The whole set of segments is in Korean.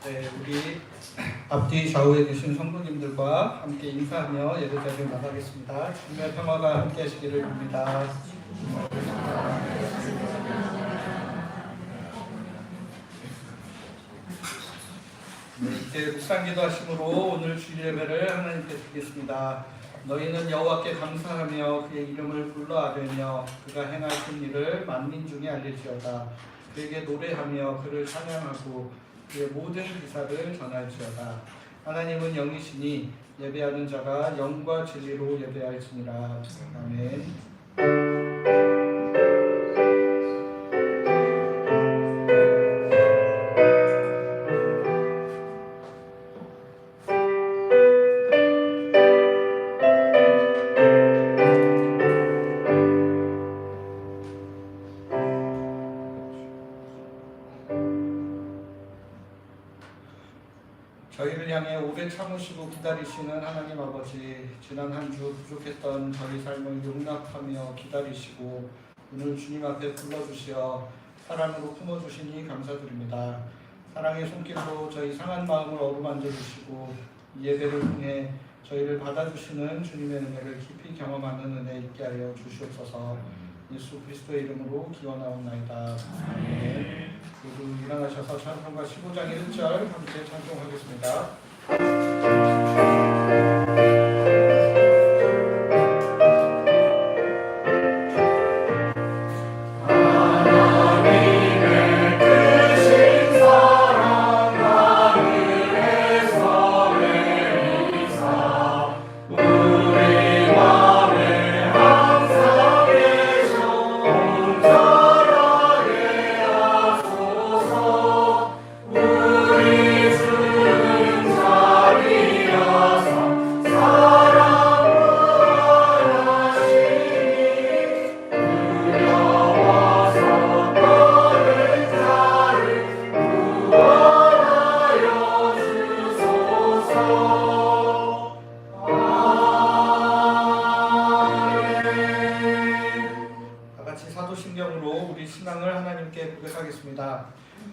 네, 우리 앞뒤 좌우에 계신 성도님들과 함께 인사하며 예배 자리를 나가겠습니다. 주님의 평화가 함께 하시기를 빕니다. 이제 묵상기도 하심으로 오늘 주일 예배를 하나님께 드리겠습니다. 너희는 여호와께 감사하며 그의 이름을 불러 아뢰며 그가 행하신 일을 만민 중에 알릴지어다. 그에게 노래하며 그를 찬양하고 그의 모든 기사를 전할지어다. 하나님은 영이시니 예배하는 자가 영과 진리로 예배할지니라. 아멘. 저희를 향해 오래 참으시고 기다리시는 하나님 아버지, 지난 한 주 부족했던 저희 삶을 용납하며 기다리시고 오늘 주님 앞에 불러주시어 사랑으로 품어주시니 감사드립니다. 사랑의 손길로 저희 상한 마음을 어루만져 주시고 이 예배를 통해 저희를 받아주시는 주님의 은혜를 깊이 경험하는 은혜 있게 하여 주시옵소서. 예수 그리스도의 이름으로 기원하옵나이다. 아멘. 모두 일어나셔서 찬송가 15장 1절 함께 찬송하겠습니다.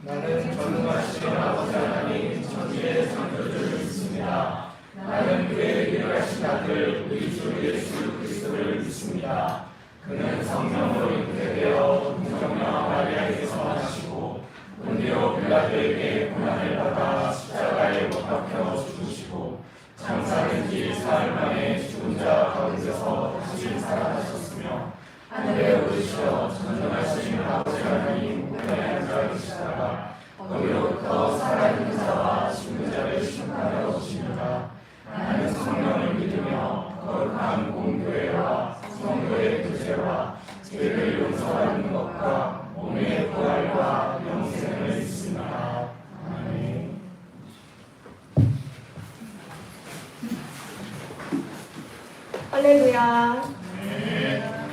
나는 전능하신 아버지 하나님 천지의 창조주를 믿습니다. 나는 그의 일하신 아들 우리 주 예수 그리스도를 믿습니다. 그는 성령으로 잉태되어 동정녀 마리아에게서 나시고 본디오 빌라도에게 고난을 받아 십자가에 못 박혀 죽으시고 장사된 지 사흘 만에 죽은 자 가운데서 다시 살아나셨으며 하늘에 오르시어 전능하신 아버지 하나님 우편에 앉아 계시다가 거기로부터 살아있는 자와 죽은 자를 심판하러 오십니다. 나는 성령을 믿으며 거룩한 공교회와 성도의 교제와 죄를 용서받는 것과 몸의 부활과 영생을 믿습니다. 아멘. 할렐루야.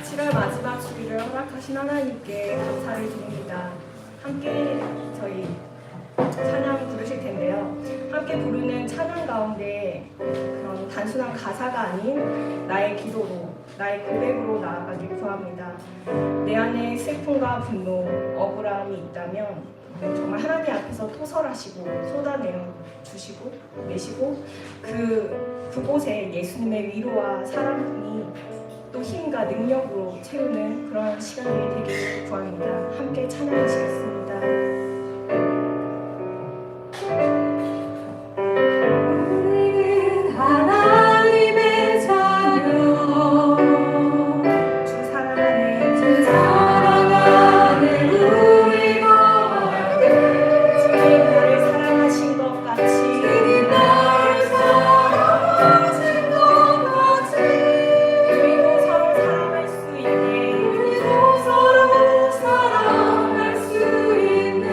7월 마지막 주일을 허락하신 하나님께 감사를 드립니다. 함께 저희 찬양 부르실 텐데요. 함께 부르는 찬양 가운데 그런 단순한 가사가 아닌 나의 기도로, 나의 고백으로 나아가길 구합니다. 내 안에 슬픔과 분노, 억울함이 있다면 정말 하나님 앞에서 토설하시고 쏟아내어 주시고 내시고 그곳에 예수님의 위로와 사랑이 또 힘과 능력으로 채우는 그런 시간이 되기를 구합니다. 함께 찬양하시겠습니다. 우리는 하나님의 자녀 주 사랑하네 주 사랑하네 우리가 주님 나를 사랑하신 것 같이 주님 나를 사랑하신 것 같이 우리도 서로 사랑할 수 있네. 우리도 서로 사랑할 수 있네.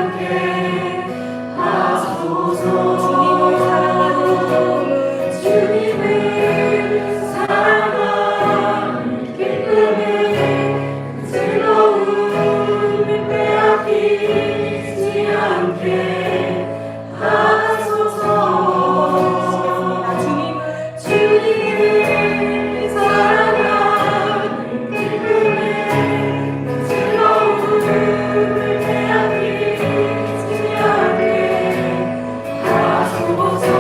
않게 하소서. 주님을 사랑하는 주님을 사랑하는 기쁨에 즐거움을 빼앗기지 않게 하소서. 주님을 사랑하는 기쁨에 즐거움을 빼앗기지 않게 하소서.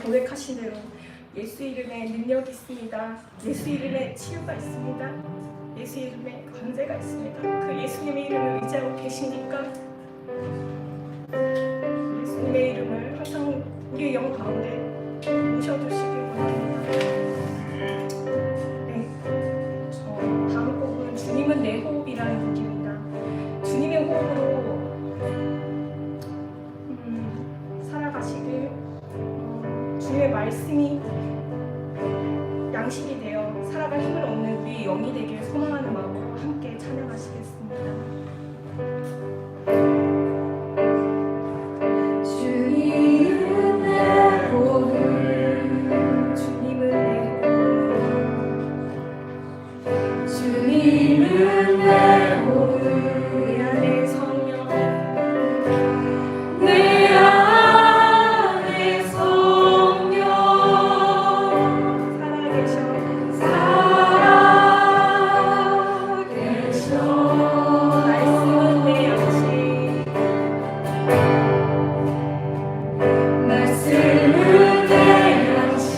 고백하신 대로 예수 이름에 능력이 있습니다. 예수 이름에 치유가 있습니다. 예수 이름에 권세가 있습니다. 그 예수님의 이름을 의지하고 계십니까? 예수님의 이름을 항상 우리의 영 가운데 모셔두시길 바랍니다. 네, 다음 곡은 주님은 내 호흡이라는 곡입니다. 주님의 호흡으로 살아가시길 주의 말씀이 당신이 되어 살아갈 힘을 얻는 우리 영이 되길 소망하는 마음으로 함께 찬양하시겠습니다. 주님은 내 보물 주님은 내 주님은 내 보물 내 안에 성령 내 안에 성령 살아계셔 살아계셔 말씀은 내 양식 말씀은 내 양식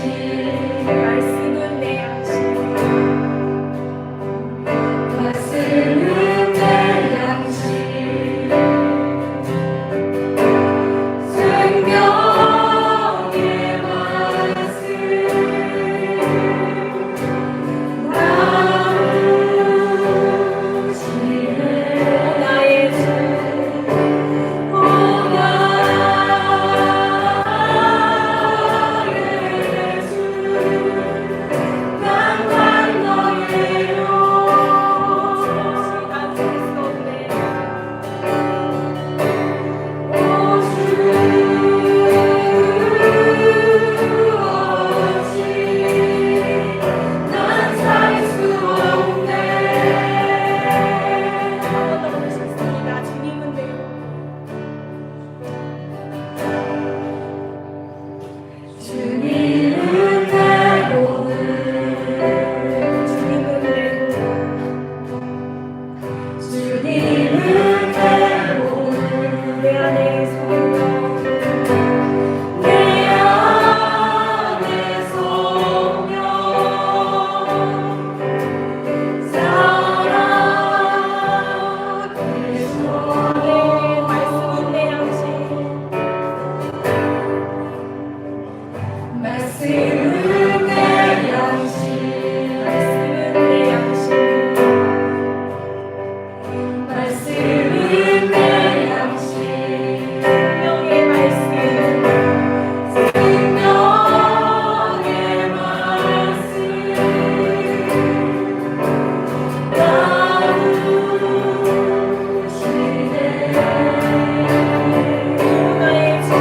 말씀은 내 양식 말씀은 내 양식 생명의 말씀 나누시네 나의 주 오 나의 주 난 너예요 시간 셀수 없네 오 주 없이 난 살 수 없네 한 번 더 부르셨습니다. 주님은 내요 주님은 내 보물 주님은 내 주님은 내 보물 내 안에 성령 내 안에 성령 살아계셔 내 말씀은 내 양식 말씀은 내 양식 말씀은 내 양식 말씀은 내 양식 생명의 말씀 생명의 말씀 나누시네 나의 주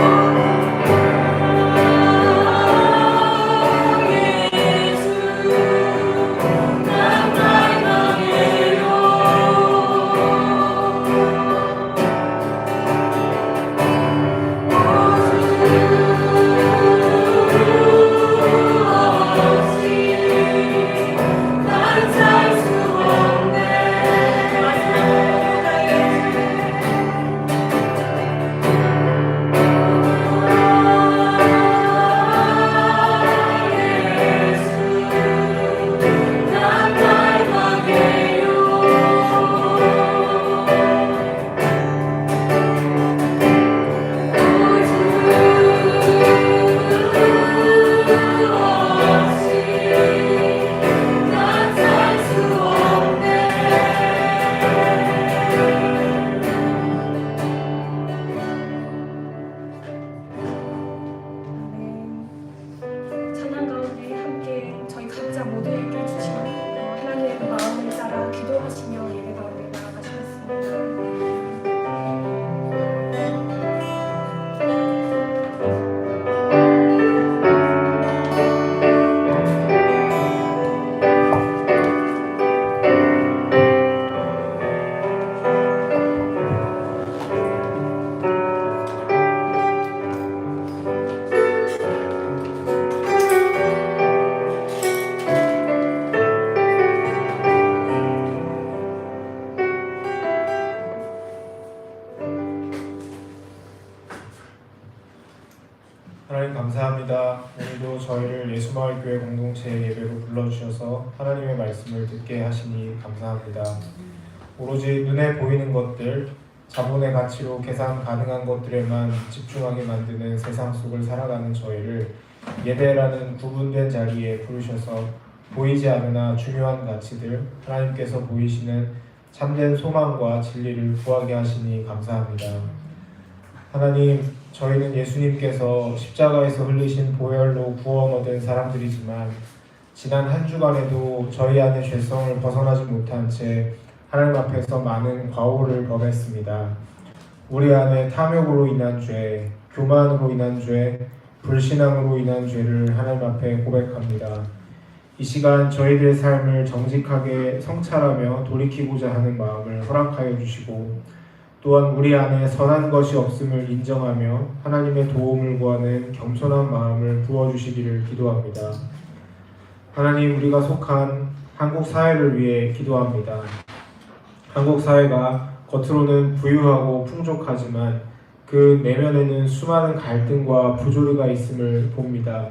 찬양 가운데 함께 저희 각자 모두에게 주신 하나님의 마음을 따라 기도하시며 예배 가운데 나아가시겠습니다. 하나님 감사합니다. 오늘도 저희를 예수마을교회 공동체 예배로 불러주셔서 하나님의 말씀을 듣게 하시니 감사합니다. 오로지 눈에 보이는 것들, 자본의 가치로 계산 가능한 것들에만 집중하게 만드는 세상 속을 살아가는 저희를 예배라는 구분된 자리에 부르셔서 보이지 않으나 중요한 가치들, 하나님께서 보이시는 참된 소망과 진리를 구하게 하시니 감사합니다. 하나님, 저희는 예수님께서 십자가에서 흘리신 보혈로 구원 얻은 사람들이지만 지난 한 주간에도 저희 안의 죄성을 벗어나지 못한 채 하나님 앞에서 많은 과오를 범했습니다. 우리 안에 탐욕으로 인한 죄, 교만으로 인한 죄, 불신앙으로 인한 죄를 하나님 앞에 고백합니다. 이 시간 저희들의 삶을 정직하게 성찰하며 돌이키고자 하는 마음을 허락하여 주시고, 또한 우리 안에 선한 것이 없음을 인정하며 하나님의 도움을 구하는 겸손한 마음을 부어주시기를 기도합니다. 하나님, 우리가 속한 한국 사회를 위해 기도합니다. 한국 사회가 겉으로는 부유하고 풍족하지만 그 내면에는 수많은 갈등과 부조리가 있음을 봅니다.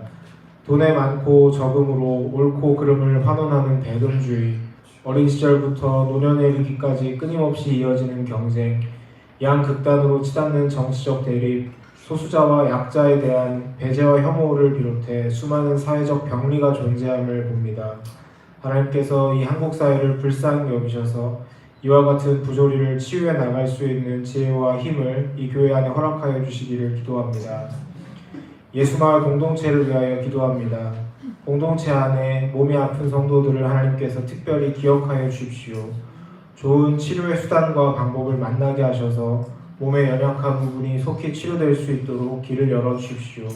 돈에 많고 적음으로 옳고 그름을 환원하는 배금주의, 어린 시절부터 노년에 이르기까지 끊임없이 이어지는 경쟁, 양극단으로 치닫는 정치적 대립, 소수자와 약자에 대한 배제와 혐오를 비롯해 수많은 사회적 병리가 존재함을 봅니다. 하나님께서 이 한국 사회를 불쌍히 여기셔서 이와 같은 부조리를 치유해 나갈 수 있는 지혜와 힘을 이 교회 안에 허락하여 주시기를 기도합니다. 예수마을 공동체를 위하여 기도합니다. 공동체 안에 몸이 아픈 성도들을 하나님께서 특별히 기억하여 주십시오. 좋은 치료의 수단과 방법을 만나게 하셔서 몸의 연약한 부분이 속히 치료될 수 있도록 길을 열어주십시오.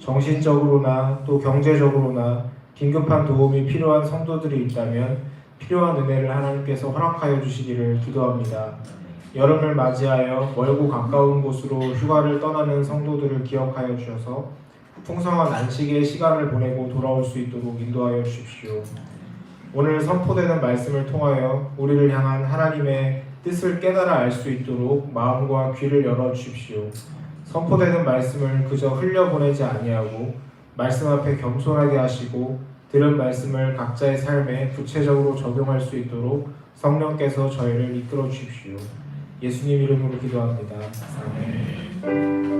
정신적으로나 또 경제적으로나 긴급한 도움이 필요한 성도들이 있다면 필요한 은혜를 하나님께서 허락하여 주시기를 기도합니다. 여름을 맞이하여 멀고 가까운 곳으로 휴가를 떠나는 성도들을 기억하여 주셔서 풍성한 안식의 시간을 보내고 돌아올 수 있도록 인도하여 주십시오. 오늘 선포되는 말씀을 통하여 우리를 향한 하나님의 뜻을 깨달아 알 수 있도록 마음과 귀를 열어 주십시오. 선포되는 말씀을 그저 흘려보내지 아니하고 말씀 앞에 겸손하게 하시고 들은 말씀을 각자의 삶에 구체적으로 적용할 수 있도록 성령께서 저희를 이끌어 주십시오. 예수님 이름으로 기도합니다. 아멘.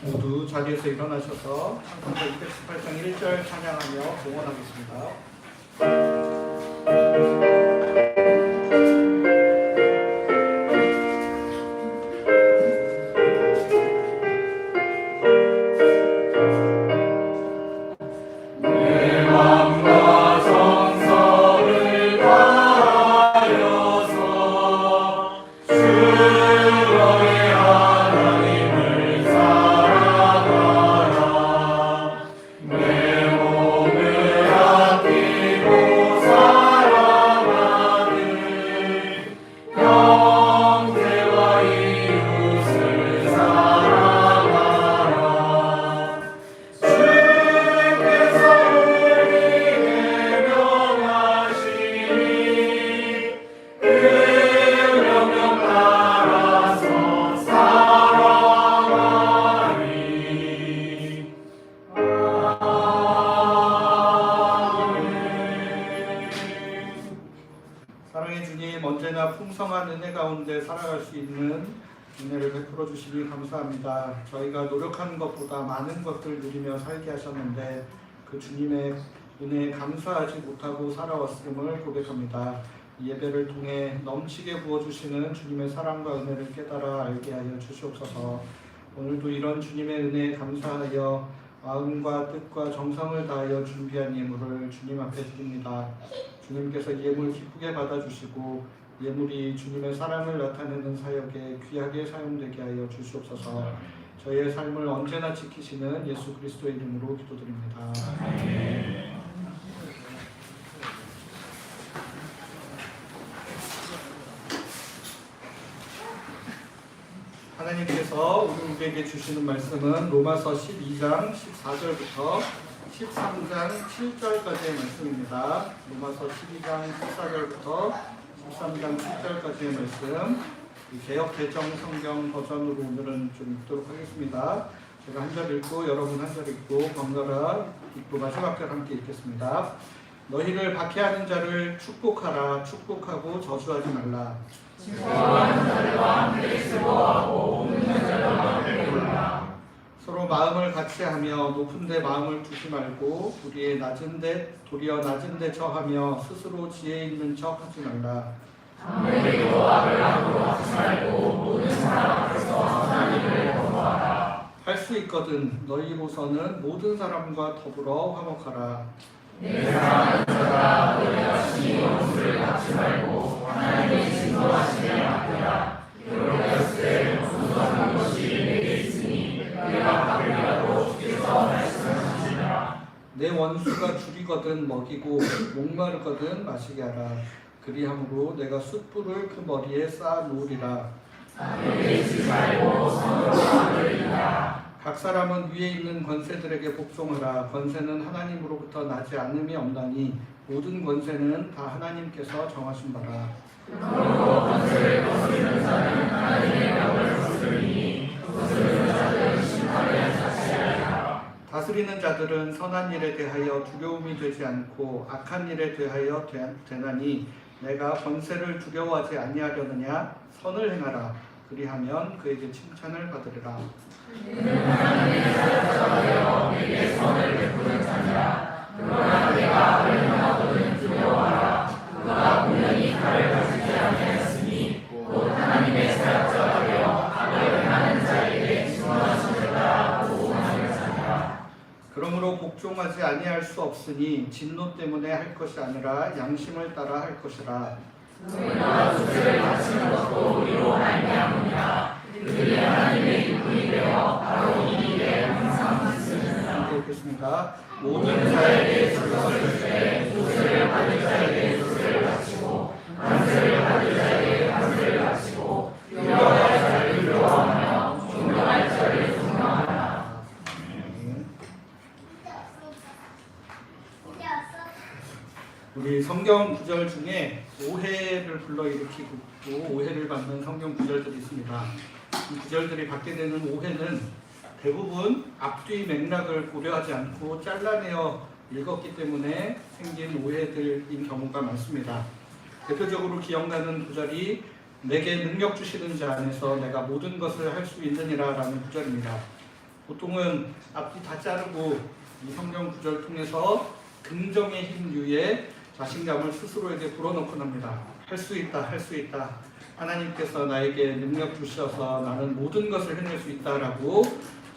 모두 자리에서 일어나셔서 찬송가 218장 1절 찬양하며 봉헌하겠습니다. 사랑의 주님, 언제나 풍성한 은혜 가운데 살아갈 수 있는 은혜를 베풀어 주시니 감사합니다. 저희가 노력하는 것보다 많은 것들 누리며 살게 하셨는데 그 주님의 은혜에 감사하지 못하고 살아왔음을 고백합니다. 이 예배를 통해 넘치게 부어주시는 주님의 사랑과 은혜를 깨달아 알게 하여 주시옵소서. 오늘도 이런 주님의 은혜에 감사하여 마음과 뜻과 정성을 다하여 준비한 예물을 주님 앞에 드립니다. 주님께서 예물 기쁘게 받아주시고 예물이 주님의 사랑을 나타내는 사역에 귀하게 사용되게 하여 주시옵소서. 저희의 삶을 언제나 지키시는 예수 그리스도의 이름으로 기도드립니다. 아멘. 하나님께서 우리에게 주시는 말씀은 로마서 12장 14절부터 13장 7절까지의 말씀입니다. 로마서 12장 14절부터 13장 7절까지의 말씀, 개역 개정 성경 버전으로 오늘은 좀 읽도록 하겠습니다. 제가 한 절 읽고 여러분 한 절 읽고 번갈아 읽고 마지막 절 함께 읽겠습니다. 너희를 박해하는 자를 축복하라. 축복하고 저주하지 말라. 서로 마음을 같이 하며 높은 데 마음을 두지 말고 도리어 낮은 데 처하며 스스로 지혜 있는 척 하지 말라. 할 수 있거든 너희로서는 모든 사람과 더불어 화목하라. 내 원수가 줄이거든 먹이고 목마르거든 마시게 하라. 그리함으로 내가 숯불을 그 머리에 쌓아 놓으리라. 각 사람은 위에 있는 권세들에게 복종하라. 권세는 하나님으로부터 나지 않음이 없나니 모든 권세는 다 하나님께서 정하신 바라. 다스리는 자들은 선한 일에 대하여 두려움이 되지 않고 악한 일에 대하여 되나니 내가 권세를 두려워하지 아니하려느냐. 선을 행하라. 그리하면 그에게 칭찬을 받으리라. 그러므로 복종하지 아니할 수 없으니 진노 때문에 할 것이 아니라 양심을 따라 할 것이라. 함께 읽겠습니다. 모든 자에게 조서를 주되 조서를 받을 자에게 조서를 바치고 관세를 받을 자에게 관세를 바치고 두려워할 자를 두려워하며 존경할 자를 존경하라. 우리 성경 구절 중에 오해를 불러일으키고 오해를 받는 성경 구절들이 있습니다. 이 구절들이 받게 되는 오해는 대부분 앞뒤 맥락을 고려하지 않고 잘라내어 읽었기 때문에 생긴 오해들인 경우가 많습니다. 대표적으로 기억나는 구절이 내게 능력 주시는 자 안에서 내가 모든 것을 할 수 있느니라 라는 구절입니다. 보통은 앞뒤 다 자르고 이 성경 구절 통해서 긍정의 힘 위에 자신감을 스스로에게 불어넣곤 합니다. 할 수 있다, 할 수 있다. 하나님께서 나에게 능력 주셔서 나는 모든 것을 해낼 수 있다라고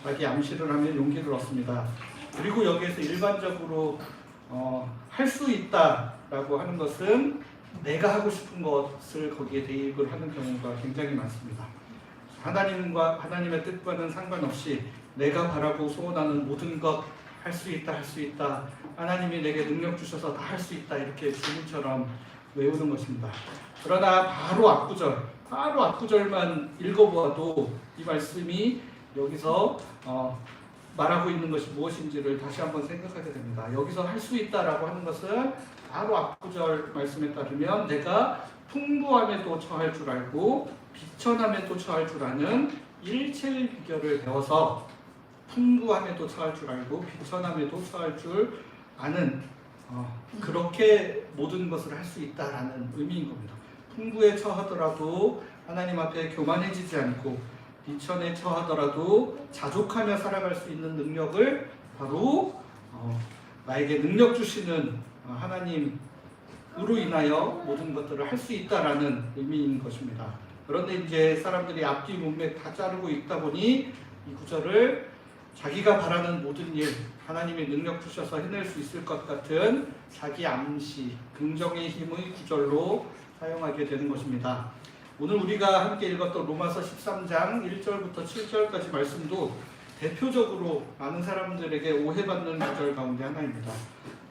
자기 암시를 하면 용기를 얻습니다. 그리고 여기에서 일반적으로 할 수 있다라고 하는 것은 내가 하고 싶은 것을 거기에 대입을 하는 경우가 굉장히 많습니다. 하나님의 뜻과는 상관없이 내가 바라고 소원하는 모든 것 할 수 있다, 할 수 있다. 하나님이 내게 능력 주셔서 다 할 수 있다. 이렇게 주문처럼 외우는 것입니다. 그러나 바로 앞구절만 읽어보아도 이 말씀이 여기서 말하고 있는 것이 무엇인지를 다시 한번 생각하게 됩니다. 여기서 할 수 있다라고 하는 것은 바로 앞구절 말씀에 따르면 내가 풍부함에도 처할 줄 알고 비천함에도 처할 줄 아는 일체의 비결을 배워서 풍부함에도 처할 줄 알고 비천함에도 처할 줄 아는 그렇게 모든 것을 할 수 있다라는 의미인 겁니다. 풍부에 처하더라도 하나님 앞에 교만해지지 않고 비천에 처하더라도 자족하며 살아갈 수 있는 능력을 바로 나에게 능력 주시는 하나님으로 인하여 모든 것들을 할 수 있다라는 의미인 것입니다. 그런데 이제 사람들이 앞뒤 문맥 다 자르고 읽다 보니 이 구절을 자기가 바라는 모든 일, 하나님의 능력 주셔서 해낼 수 있을 것 같은 자기 암시, 긍정의 힘의 구절로 사용하게 되는 것입니다. 오늘 우리가 함께 읽었던 로마서 13장 1절부터 7절까지 말씀도 대표적으로 많은 사람들에게 오해받는 구절 가운데 하나입니다.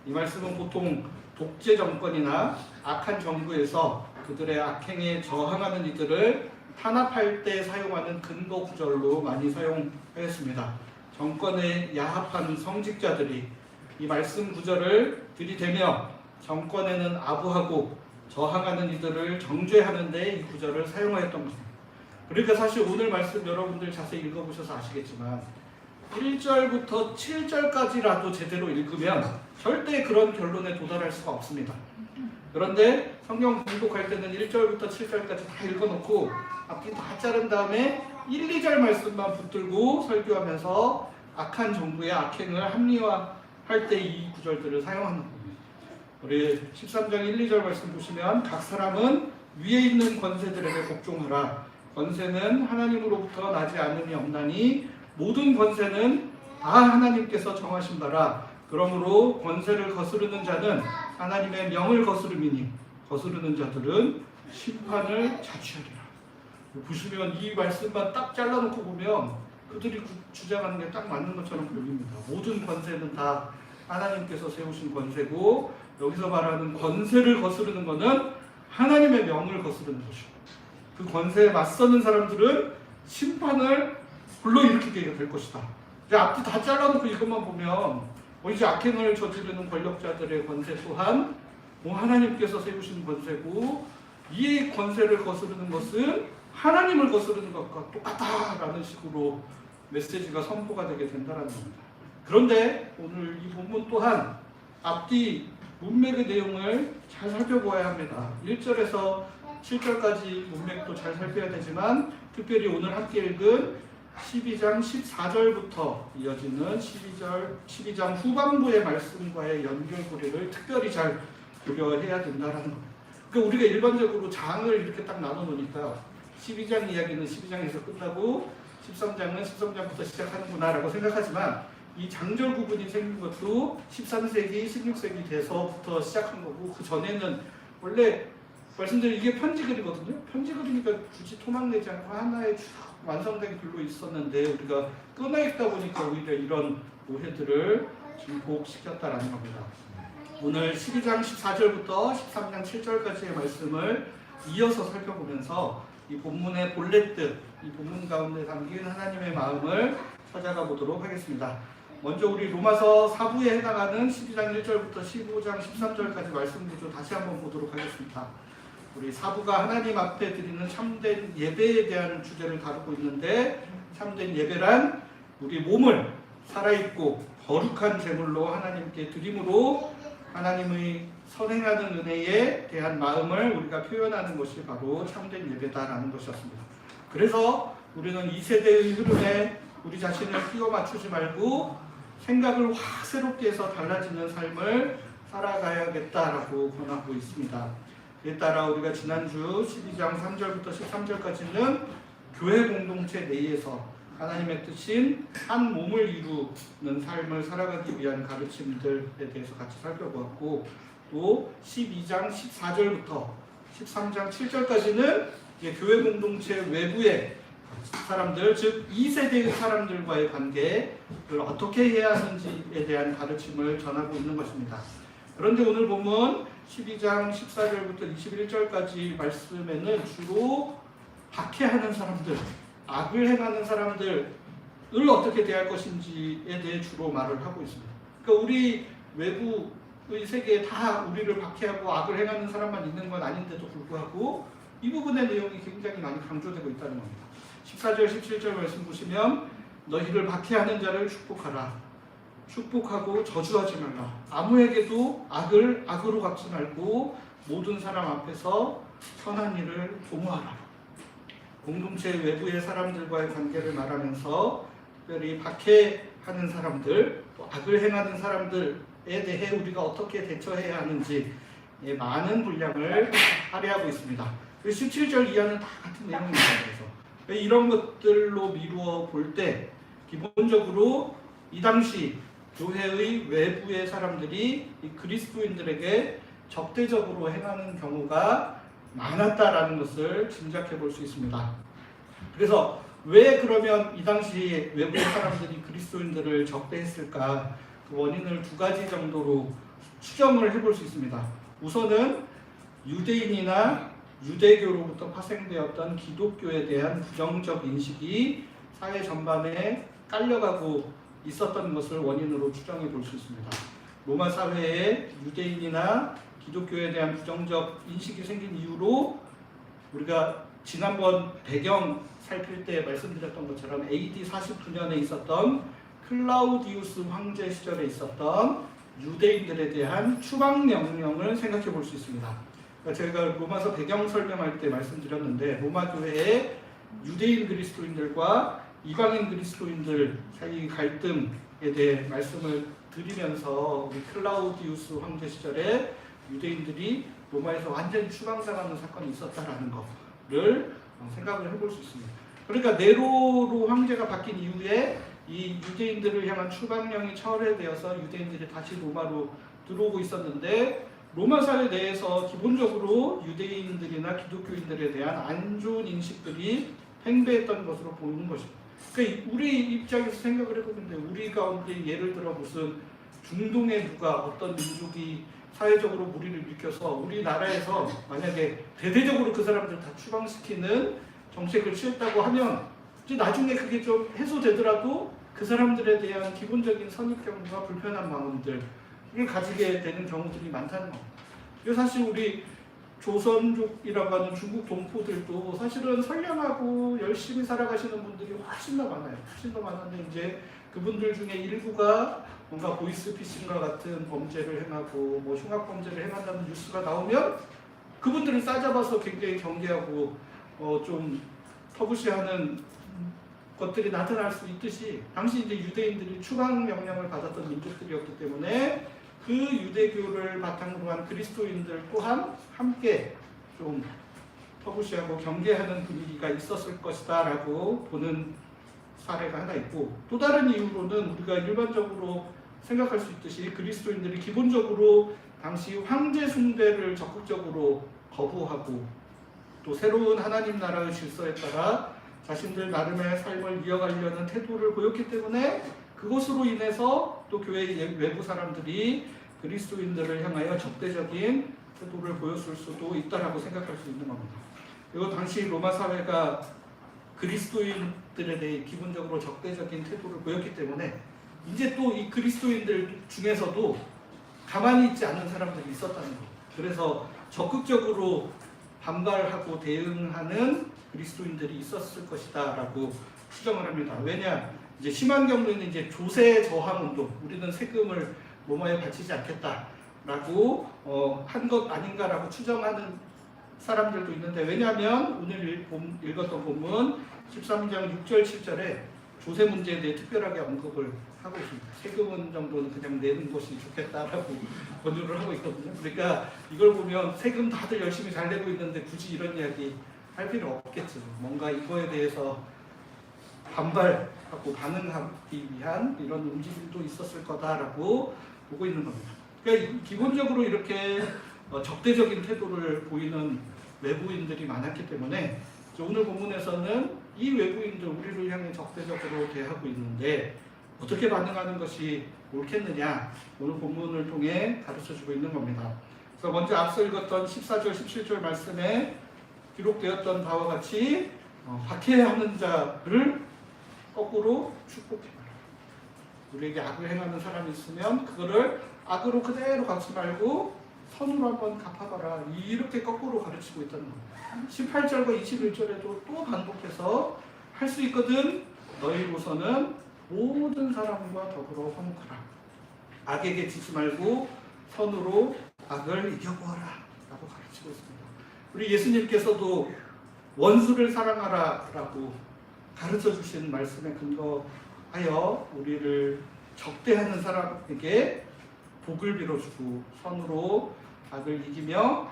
이 말씀은 보통 독재 정권이나 악한 정부에서 그들의 악행에 저항하는 이들을 탄압할 때 사용하는 근거 구절로 많이 사용하였습니다. 정권에 야합한 성직자들이 이 말씀 구절을 들이대며 정권에는 아부하고 저항하는 이들을 정죄하는 데 이 구절을 사용하였던 것입니다. 그러니까 사실 오늘 말씀 여러분들 자세히 읽어보셔서 아시겠지만 1절부터 7절까지라도 제대로 읽으면 절대 그런 결론에 도달할 수가 없습니다. 그런데 성경 공독할 때는 1절부터 7절까지 다 읽어놓고 앞뒤 다 자른 다음에 1, 2절 말씀만 붙들고 설교하면서 악한 정부의 악행을 합리화할 때 이 구절들을 사용하는 겁니다. 우리 13장 1, 2절 말씀 보시면 각 사람은 위에 있는 권세들에게 복종하라. 권세는 하나님으로부터 나지 않음이 없나니 모든 권세는 다 하나님께서 정하신 바라. 그러므로 권세를 거스르는 자는 하나님의 명을 거스름이니 거스르는 자들은 심판을 자취하리라. 보시면 이 말씀만 딱 잘라놓고 보면 그들이 주장하는 게 딱 맞는 것처럼 보입니다. 모든 권세는 다 하나님께서 세우신 권세고 여기서 말하는 권세를 거스르는 것은 하나님의 명을 거스르는 것이고 그 권세에 맞서는 사람들은 심판을 불러일으키게 될 것이다. 이제 앞뒤 다 잘라놓고 이것만 보면 이제 악행을 저지르는 권력자들의 권세 또한 하나님께서 세우신 권세고 이 권세를 거스르는 것은 하나님을 거스르는 것과 똑같다라는 식으로 메시지가 선포가 되게 된다는 겁니다. 그런데 오늘 이 본문 또한 앞뒤 문맥의 내용을 잘 살펴보아야 합니다. 1절에서 7절까지 문맥도 잘 살펴야 되지만 특별히 오늘 함께 읽은 12장 14절부터 이어지는 12장 후반부의 말씀과의 연결고리를 특별히 잘 고려해야 된다는 겁니다. 그러니까 우리가 일반적으로 장을 이렇게 딱 나눠 놓으니까 12장 이야기는 12장에서 끝나고 13장은 13장부터 시작하는구나 라고 생각하지만 이 장절 구분이 생긴 것도 13세기, 16세기 돼서부터 시작한 거고 그 전에는 원래 말씀드린 이게 편지글이거든요. 편지글이니까 굳이 토막 내지 않고 하나의 쭉 완성된 글로 있었는데 우리가 끊어 읽다 보니까 오히려 이런 오해들을 증폭시켰다라는 겁니다. 오늘 12장 14절부터 13장 7절까지의 말씀을 이어서 살펴보면서 이 본문의 본래뜻, 이 본문 가운데 담긴 하나님의 마음을 찾아가 보도록 하겠습니다. 먼저 우리 로마서 4부에 해당하는 12장 1절부터 15장 13절까지 말씀 구조 다시 한번 보도록 하겠습니다. 우리 4부가 하나님 앞에 드리는 참된 예배에 대한 주제를 다루고 있는데 참된 예배란 우리 몸을 살아있고 거룩한 제물로 하나님께 드림으로 하나님의 선행하는 은혜에 대한 마음을 우리가 표현하는 것이 바로 참된 예배다라는 것이었습니다. 그래서 우리는 이 세대의 흐름에 우리 자신을 끼워 맞추지 말고 생각을 확 새롭게 해서 달라지는 삶을 살아가야겠다라고 권하고 있습니다. 그에 따라 우리가 지난주 12장 3절부터 13절까지는 교회 공동체 내에서 하나님의 뜻인 한 몸을 이루는 삶을 살아가기 위한 가르침들에 대해서 같이 살펴보았고 또 12장 14절부터 13장 7절까지는 교회 공동체 외부의 사람들, 즉 2세대의 사람들과의 관계를 어떻게 해야 하는지에 대한 가르침을 전하고 있는 것입니다. 그런데 오늘 본문 12장 14절부터 21절까지 말씀에는 주로 박해하는 사람들, 악을 행하는 사람들을 어떻게 대할 것인지에 대해 주로 말을 하고 있습니다. 그러니까 우리 외부의 세계에 다 우리를 박해하고 악을 행하는 사람만 있는 건 아닌데도 불구하고 이 부분의 내용이 굉장히 많이 강조되고 있다는 겁니다. 14절, 17절 말씀 보시면 너희를 박해하는 자를 축복하라. 축복하고 저주하지 말라. 아무에게도 악을 악으로 갚지 말고 모든 사람 앞에서 선한 일을 도모하라. 공동체 외부의 사람들과의 관계를 말하면서 특별히 박해하는 사람들, 또 악을 행하는 사람들에 대해 우리가 어떻게 대처해야 하는지 많은 분량을 할애하고 있습니다. 17절 이하는 다 같은 내용입니다. 그래서 이런 것들로 미루어 볼 때 기본적으로 이 당시 교회의 외부의 사람들이 이 그리스도인들에게 적대적으로 행하는 경우가 많았다라는 것을 짐작해 볼 수 있습니다. 그래서 왜 그러면 이 당시 외부의 사람들이 그리스도인들을 적대했을까? 그 원인을 두 가지 정도로 추정을 해볼 수 있습니다. 우선은 유대인이나 유대교로부터 파생되었던 기독교에 대한 부정적 인식이 사회 전반에 깔려가고 있었던 것을 원인으로 추정해 볼 수 있습니다. 로마 사회에 유대인이나 기독교에 대한 부정적 인식이 생긴 이유로 우리가 지난번 배경 살필 때 말씀드렸던 것처럼 AD 49년에 있었던 클라우디우스 황제 시절에 있었던 유대인들에 대한 추방 명령을 생각해 볼 수 있습니다. 그러니까 제가 로마서 배경 설명할 때 말씀드렸는데 로마 교회의 유대인 그리스도인들과 이방인 그리스도인들 사이 갈등에 대해 말씀을 드리면서 우리 클라우디우스 황제 시절에 유대인들이 로마에서 완전히 추방당하는 사건이 있었다라는 것을 생각을 해볼 수 있습니다. 그러니까 네로로 황제가 바뀐 이후에 이 유대인들을 향한 추방령이 철회되어서 유대인들이 다시 로마로 들어오고 있었는데 로마 사회 내에서 기본적으로 유대인들이나 기독교인들에 대한 안 좋은 인식들이 팽배했던 것으로 보이는 것입니다. 그러니까 우리 입장에서 생각을 해보는데 우리 가운데 예를 들어 무슨 중동의 누가 어떤 민족이 사회적으로 무리를 일으켜서 우리나라에서 만약에 대대적으로 그 사람들 다 추방시키는 정책을 취했다고 하면 이제 나중에 그게 좀 해소되더라도 그 사람들에 대한 기본적인 선입견과 불편한 마음들을 가지게 되는 경우들이 많다는 겁니다. 그래서 사실 우리 조선족이라고 하는 중국 동포들도 사실은 선량하고 열심히 살아가시는 분들이 훨씬 더 많아요. 훨씬 더 많은데 이제 그분들 중에 일부가 뭔가 보이스피싱과 같은 범죄를 행하고 뭐 흉악 범죄를 행한다는 뉴스가 나오면 그분들을 싸잡아서 굉장히 경계하고 좀 터부시하는 것들이 나타날 수 있듯이 당시 이제 유대인들이 추방 명령을 받았던 민족들이었기 때문에 그 유대교를 바탕으로 한 그리스도인들 또한 함께 좀 터부시하고 경계하는 분위기가 있었을 것이다라고 보는 사례가 하나 있고 또 다른 이유로는 우리가 일반적으로 생각할 수 있듯이 그리스도인들이 기본적으로 당시 황제 숭배를 적극적으로 거부하고 또 새로운 하나님 나라의 질서에 따라 자신들 나름의 삶을 이어가려는 태도를 보였기 때문에 그것으로 인해서 또 교회 외부 사람들이 그리스도인들을 향하여 적대적인 태도를 보였을 수도 있다라고 생각할 수 있는 겁니다. 그리고 당시 로마 사회가 그리스도인들에 대해 기본적으로 적대적인 태도를 보였기 때문에 이제 또 이 그리스도인들 중에서도 가만히 있지 않는 사람들이 있었다는 것. 그래서 적극적으로 반발하고 대응하는 그리스도인들이 있었을 것이다라고 추정을 합니다. 왜냐? 이제 심한 경우에는 이제 조세 저항 운동, 우리는 세금을 로마에 바치지 않겠다라고 한 것 아닌가라고 추정하는 사람들도 있는데 왜냐하면 오늘 읽었던 본문 13장 6절 7절에 조세 문제에 대해 특별하게 언급을 하고 있습니다. 세금 정도는 그냥 내는 것이 좋겠다라고 권유를 하고 있거든요. 그러니까 이걸 보면 세금 다들 열심히 잘 내고 있는데 굳이 이런 이야기 할 필요 없겠죠. 뭔가 이거에 대해서 반발하고 반응하기 위한 이런 움직임도 있었을 거다라고 보고 있는 겁니다. 그러니까 기본적으로 이렇게 적대적인 태도를 보이는 외부인들이 많았기 때문에 오늘 본문에서는 이 외부인들 우리를 향해 적대적으로 대하고 있는데 어떻게 반응하는 것이 옳겠느냐 오늘 본문을 통해 가르쳐주고 있는 겁니다. 그래서 먼저 앞서 읽었던 14절 17절 말씀에 기록되었던 바와 같이 박해하는 자를 거꾸로 축복해라. 우리에게 악을 행하는 사람이 있으면 그거를 악으로 그대로 갚지 말고 선으로 한번 갚아봐라. 이렇게 거꾸로 가르치고 있다는 겁니다. 18절과 21절에도 또 반복해서 할 수 있거든 너희로서는 모든 사람과 더불어 화목하라. 악에게 지지 말고 선으로 악을 이겨보아라 라고 가르치고 있습니다. 우리 예수님께서도 원수를 사랑하라 라고 가르쳐 주신 말씀에 근거하여 우리를 적대하는 사람에게 복을 빌어주고 선으로 악을 이기며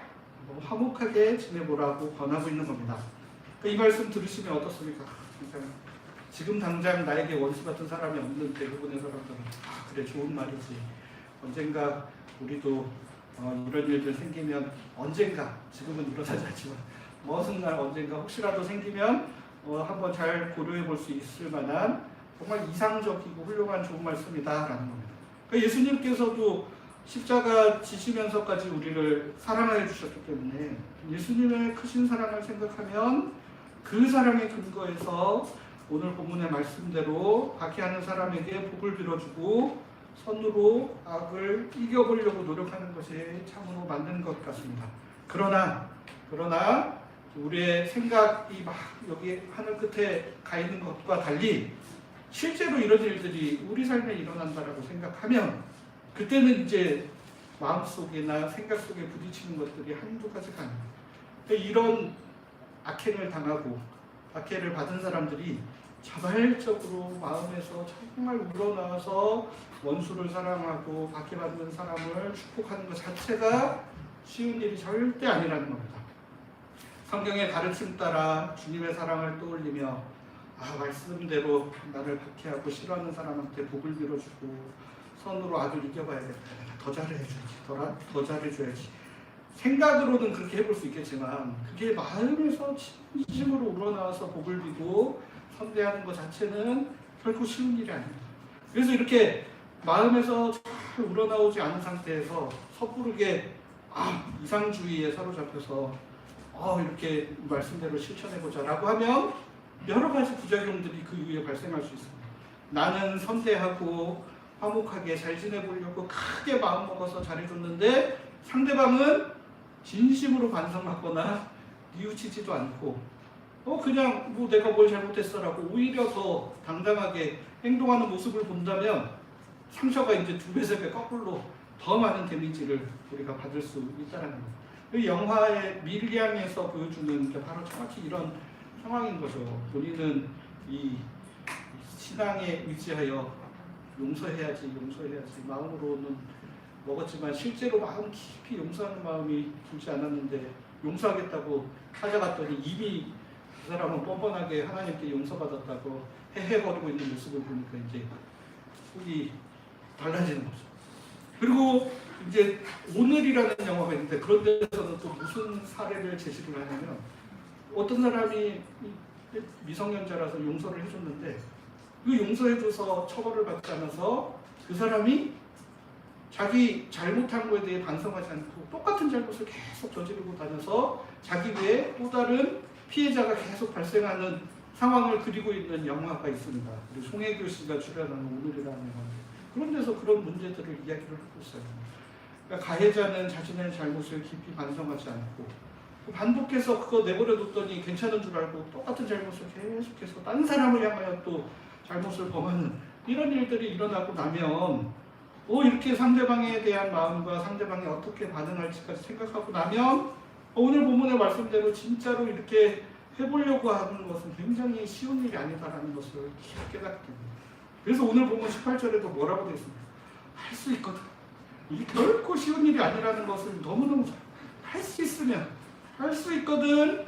화목하게 지내보라고 권하고 있는 겁니다. 이 말씀 들으시면 어떻습니까? 지금 당장 나에게 원수 같은 사람이 없는 대부분의 사람들은 그래 좋은 말이지. 언젠가 우리도 이런 일들 생기면 언젠가 지금은 일어나지 않지만 무슨 날 언젠가 혹시라도 생기면 한번 잘 고려해 볼 수 있을 만한 정말 이상적이고 훌륭한 좋은 말씀이다라는 겁니다. 그러니까 예수님께서도 십자가 지시면서까지 우리를 사랑해 주셨기 때문에 예수님의 크신 사랑을 생각하면 그 사랑의 근거에서 오늘 본문의 말씀대로 박해하는 사람에게 복을 빌어주고 선으로 악을 이겨보려고 노력하는 것이 참으로 맞는 것 같습니다. 그러나 우리의 생각이 막 여기 하늘 끝에 가 있는 것과 달리 실제로 이런 일들이 우리 삶에 일어난다라고 생각하면 그때는 이제 마음속이나 생각 속에 부딪히는 것들이 한두 가지가 아닙니다. 이런 악행을 당하고 박해를 받은 사람들이 자발적으로 마음에서 정말 우러나와서 원수를 사랑하고 박해받는 사람을 축복하는 것 자체가 쉬운 일이 절대 아니라는 겁니다. 성경의 가르침 따라 주님의 사랑을 떠올리며 말씀대로 나를 박해하고 싫어하는 사람한테 복을 빌어주고 선으로 악을 이겨봐야겠다. 더 잘해줘야지. 더 잘해줘야지. 생각으로는 그렇게 해볼 수 있겠지만 그게 마음에서 진심으로 우러나와서 복을 비고 선대하는 것 자체는 결코 쉬운 일이 아닙니다. 그래서 이렇게 마음에서 잘 우러나오지 않은 상태에서 섣부르게 이상주의에 사로잡혀서 이렇게 말씀대로 실천해보자 라고 하면 여러 가지 부작용들이 그 이후에 발생할 수 있습니다. 나는 선대하고 화목하게 잘 지내보려고 크게 마음먹어서 잘해줬는데 상대방은 진심으로 반성하거나 뉘우치지도 않고 그냥 내가 뭘 잘못했어라고 오히려 더 당당하게 행동하는 모습을 본다면 상처가 이제 2배, 3배 거꾸로 더 많은 데미지를 우리가 받을 수 있다는 겁니다. 그 영화의 밀양에서 보여주는 게 바로 정확히 이런 상황인 거죠. 본인은 이 신앙에 의지하여 용서해야지 마음으로는 먹었지만 실제로 마음 깊이 용서하는 마음이 들지 않았는데 용서하겠다고 찾아갔더니 이미 그 사람은 뻔뻔하게 하나님께 용서받았다고 헤헤거리고 있는 모습을 보니까 이제 속이 달라지는 거죠. 그리고 이제 오늘이라는 영화가 있는데 그런 데서는 또 무슨 사례를 제시를 하냐면 어떤 사람이 미성년자라서 용서를 해줬는데 그 용서해줘서 처벌을 받지 않아서 그 사람이 자기 잘못한 거에 대해 반성하지 않고 똑같은 잘못을 계속 저지르고 다녀서 자기 외에 또 다른 피해자가 계속 발생하는 상황을 그리고 있는 영화가 있습니다. 그리고 송혜교 씨가 출연하는 오늘이라는 영화인데 그런 데서 그런 문제들을 이야기를 하고 있어요. 그러니까 가해자는 자신의 잘못을 깊이 반성하지 않고 반복해서 그거 내버려뒀더니 괜찮은 줄 알고 똑같은 잘못을 계속해서 다른 사람을 향하여 또 잘못을 범하는 이런 일들이 일어나고 나면 이렇게 상대방에 대한 마음과 상대방이 어떻게 반응할지까지 생각하고 나면 오늘 본문의 말씀대로 진짜로 이렇게 해보려고 하는 것은 굉장히 쉬운 일이 아니다라는 것을 깨닫게 됩니다. 그래서 오늘 본문 18절에도 뭐라고 되어 있습니까? 할 수 있거든. 이게 결코 쉬운 일이 아니라는 것을 너무너무 할 수 있으면 할 수 있거든.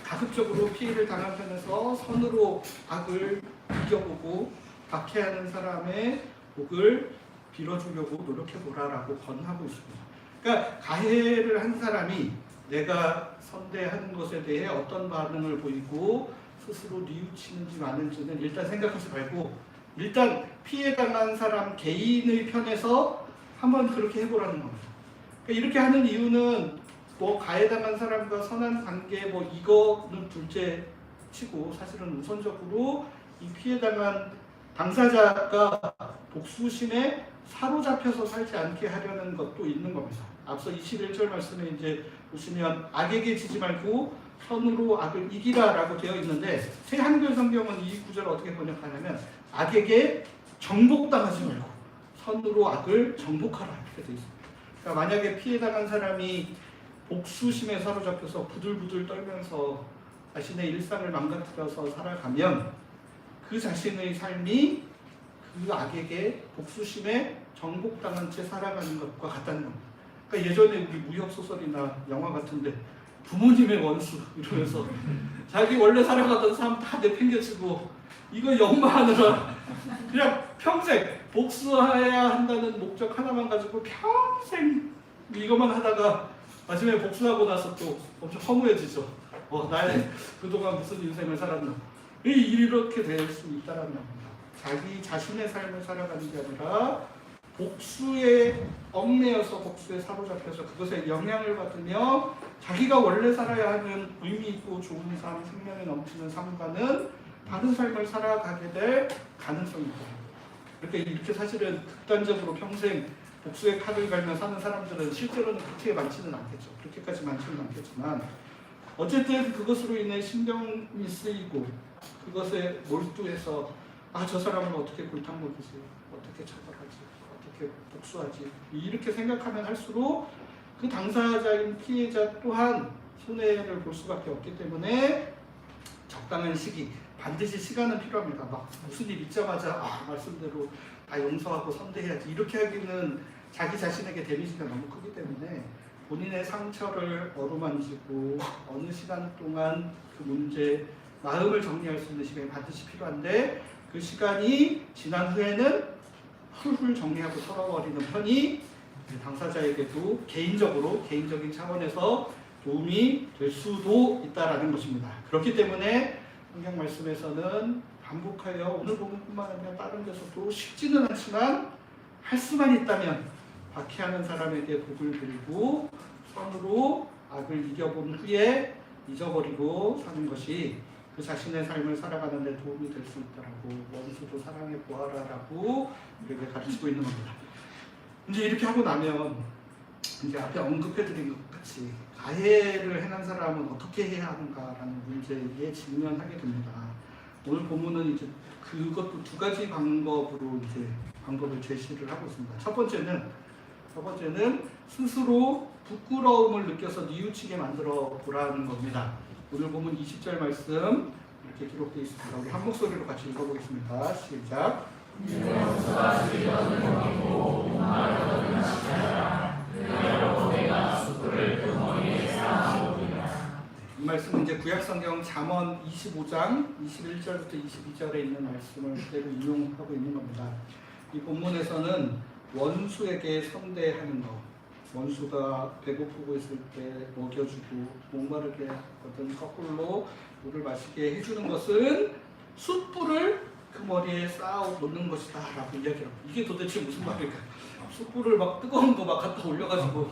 가급적으로 피해를 당한 편에서 선으로 악을 이겨보고 박해하는 사람의 복을 빌어주려고 노력해보라라고 권하고 있습니다. 그러니까 가해를 한 사람이 내가 선대하는 것에 대해 어떤 반응을 보이고 스스로 뉘우치는지 마는지는 일단 생각하지 말고 일단 피해당한 사람 개인의 편에서 한번 그렇게 해보라는 겁니다. 그러니까 이렇게 하는 이유는 가해당한 사람과 선한 관계 이거는 둘째 치고 사실은 우선적으로 이 피해당한 당사자가 복수심에 사로잡혀서 살지 않게 하려는 것도 있는 겁니다. 앞서 21절 말씀에 이제 보시면 악에게 지지 말고 선으로 악을 이기라라고 되어 있는데 새 한글 성경은 이 구절을 어떻게 번역하냐면 악에게 정복당하지 말고 선으로 악을 정복하라 이렇게 되어 있습니다. 그러니까 만약에 피해당한 사람이 복수심에 사로잡혀서 부들부들 떨면서 자신의 일상을 망가뜨려서 살아가면 그 자신의 삶이 그 악에게 복수심에 정복당한 채 살아가는 것과 같다는 겁니다. 그러니까 예전에 우리 무협소설이나 영화 같은데 부모님의 원수 이러면서 자기 원래 살아가던 삶 다 내팽개치고 이거 연마하느라 그냥 평생 복수해야 한다는 목적 하나만 가지고 평생 이것만 하다가 마지막에 복수하고 나서 또 엄청 허무해지죠. 나의 그동안 무슨 인생을 살았나. 이렇게 될 수 있다는 겁니다. 자기 자신의 삶을 살아가는 게 아니라 복수에 얽매여서 복수에 사로잡혀서 그것에 영향을 받으며 자기가 원래 살아야 하는 의미 있고 좋은 삶, 생명에 넘치는 삶과는 다른 삶을 살아가게 될 가능성이 있다. 이렇게 사실은 극단적으로 평생 복수의 칼을 갈며 사는 사람들은 실제로는 그렇게 많지는 않겠죠. 그렇게까지 많지는 않겠지만 어쨌든 그것으로 인해 신경이 쓰이고 그것에 몰두해서 저 사람을 어떻게 골탕 먹이지, 어떻게 처벌하지, 어떻게 복수하지, 이렇게 생각하면 할수록 그 당사자인 피해자 또한 손해를 볼 수밖에 없기 때문에 적당한 시기, 반드시 시간은 필요합니다. 막 무슨 일 있자마자 말씀대로 다 용서하고 선대해야지 이렇게 하기는 자기 자신에게 데미지가 너무 크기 때문에 본인의 상처를 어루만지고 어느 시간 동안 그 문제, 마음을 정리할 수 있는 시간이 반드시 필요한데 그 시간이 지난 후에는 훌훌 정리하고 털어버리는 편이 당사자에게도 개인적인 차원에서 도움이 될 수도 있다라는 것입니다. 그렇기 때문에 성경 말씀에서는 반복하여 오늘 본문뿐만 아니라 다른 데서도 쉽지는 않지만 할 수만 있다면 박해하는 사람에게 복을 빌고 선으로 악을 이겨본 후에 잊어버리고 사는 것이 그 자신의 삶을 살아가는 데 도움이 될 수 있다라고, 원수도 사랑해 보아라라고 우리에게 가르치고 있는 겁니다. 이제 이렇게 하고 나면 이제 앞에 언급해드린 것 같이 가해를 행한 사람은 어떻게 해야 하는가라는 문제에 직면하게 됩니다. 오늘 본문은 이제 그것도 두 가지 방법으로 이제 방법을 제시를 하고 있습니다. 첫 번째는 스스로 부끄러움을 느껴서 뉘우치게 만들어 보라는 겁니다. 오늘 본문 20절 말씀 이렇게 기록되어 있습니다. 우리 한 목소리로 같이 읽어보겠습니다. 시작. 이 말씀은 이제 구약성경 잠언 25장 21절부터 22절에 있는 말씀을 그대로 인용하고 있는 겁니다. 이 본문에서는 원수에게 선대하는 것, 원수가 배고프고 있을 때 먹여주고 목마르게 어떤 거꾸로 물을 마시게 해주는 것은 숯불을 그 머리에 쌓아 놓는 것이다 라고 이야기합니다. 이게 도대체 무슨 말일까? 숯불을 막 뜨거운 거 막 갖다 올려가지고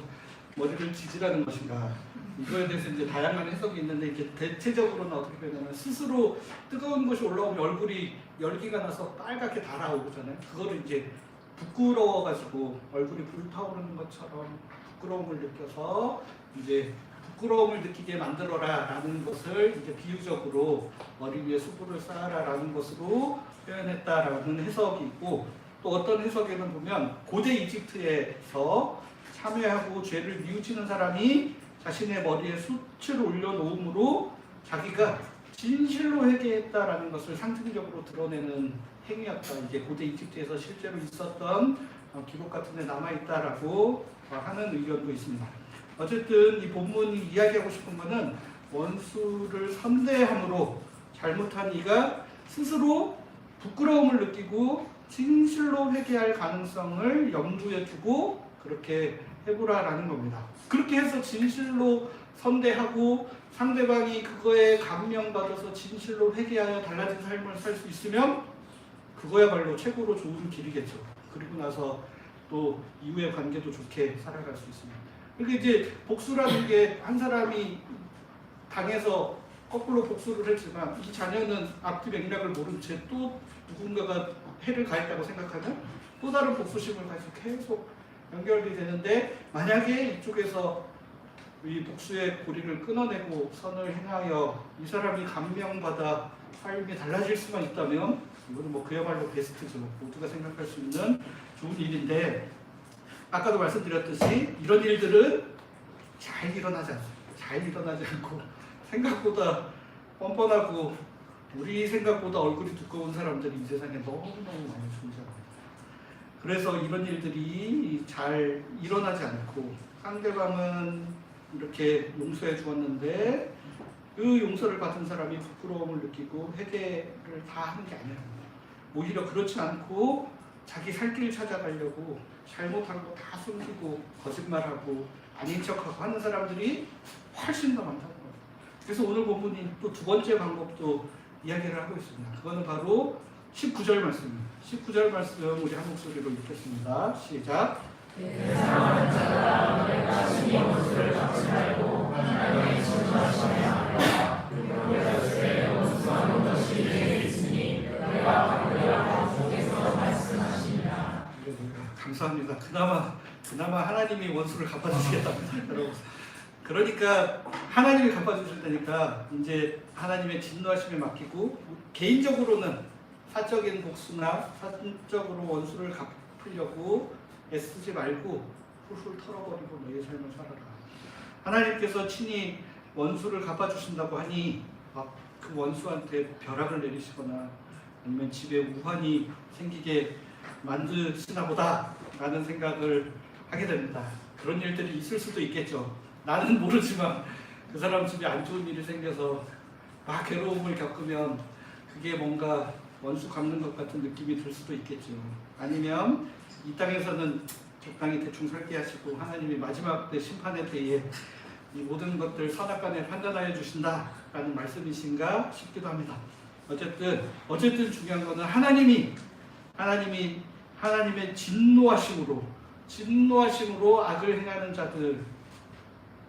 머리를 지지라는 것인가? 이거에 대해서 이제 다양한 해석이 있는데 이게 대체적으로는 어떻게 되냐면 스스로 뜨거운 것이 올라오면 얼굴이 열기가 나서 빨갛게 달아오잖아요. 그거를 이제 부끄러워가지고 얼굴이 불타오르는 것처럼 부끄러움을 느껴서 이제 부끄러움을 느끼게 만들어라라는 것을 이제 비유적으로 머리 위에 수불을 쌓아라라는 것으로 표현했다라는 해석이 있고, 또 어떤 해석에는 보면 고대 이집트에서 참회하고 죄를 뉘우치는 사람이 자신의 머리에 숯을 올려놓음으로 자기가 진실로 회개했다라는 것을 상징적으로 드러내는 행위였다. 이게 고대 이집트에서 실제로 있었던 기록 같은 데 남아있다라고 하는 의견도 있습니다. 어쨌든 이 본문이 이야기하고 싶은 것은 원수를 선대함으로 잘못한 이가 스스로 부끄러움을 느끼고 진실로 회개할 가능성을 염두에 두고 그렇게 해보라라는 겁니다. 그렇게 해서 진실로 선대하고 상대방이 그거에 감명받아서 진실로 회개하여 달라진 삶을 살 수 있으면 그거야말로 최고로 좋은 길이겠죠. 그리고 나서 또 이후의 관계도 좋게 살아갈 수 있습니다. 그러니까 이제 복수라는 게 한 사람이 당해서 거꾸로 복수를 했지만 이 자녀는 앞뒤 맥락을 모른 채 또 누군가가 해를 가했다고 생각하면 또 다른 복수심을 가지고 계속 연결이 되는데, 만약에 이쪽에서 이 복수의 고리를 끊어내고 선을 행하여 이 사람이 감명받아 삶이 달라질 수만 있다면 이거는 뭐 그야말로 베스트죠. 모두가 생각할 수 있는 좋은 일인데, 아까도 말씀드렸듯이 이런 일들은 잘 일어나지 않습니다. 잘 일어나지 않고 생각보다 뻔뻔하고 우리 생각보다 얼굴이 두꺼운 사람들이 이 세상에 너무너무 많이 존재합니다. 그래서 이런 일들이 잘 일어나지 않고 상대방은 이렇게 용서해 주었는데 그 용서를 받은 사람이 부끄러움을 느끼고 회개를 다 하는 게 아니에요. 오히려 그렇지 않고 자기 살 길 찾아가려고 잘못한 거 다 숨기고 거짓말하고 아닌 척하고 하는 사람들이 훨씬 더 많다는 거예요. 그래서 오늘 본문이 또 두 번째 방법도 이야기를 하고 있습니다. 그거는 바로 19절 말씀입니다. 19절 말씀 우리 한 목소리로 읽겠습니다. 시작. 감사합니다. 그나마 하나님이 원수를 갚아주시겠답니다. 여러분. 그러니까 하나님이 갚아주실 테니까 이제 하나님의 진노하심에 맡기고 개인적으로는 사적인 복수나 사적으로 원수를 갚으려고 애쓰지 말고 훌훌 털어버리고 너의 삶을 살아라. 하나님께서 친히 원수를 갚아주신다고 하니 그 원수한테 벼락을 내리시거나 아니면 집에 우환이 생기게 만드시나 보다 라는 생각을 하게 됩니다. 그런 일들이 있을 수도 있겠죠. 나는 모르지만 그 사람 집에 안 좋은 일이 생겨서 막 괴로움을 겪으면 그게 뭔가 원수 갚는 것 같은 느낌이 들 수도 있겠죠. 아니면 이 땅에서는 적당히 대충 살게 하시고 하나님이 마지막 때 심판에 대해 이 모든 것들 선악간에 판단하여 주신다라는 말씀이신가 싶기도 합니다. 어쨌든 중요한 것은 하나님의 진노하심으로 악을 행하는 자들,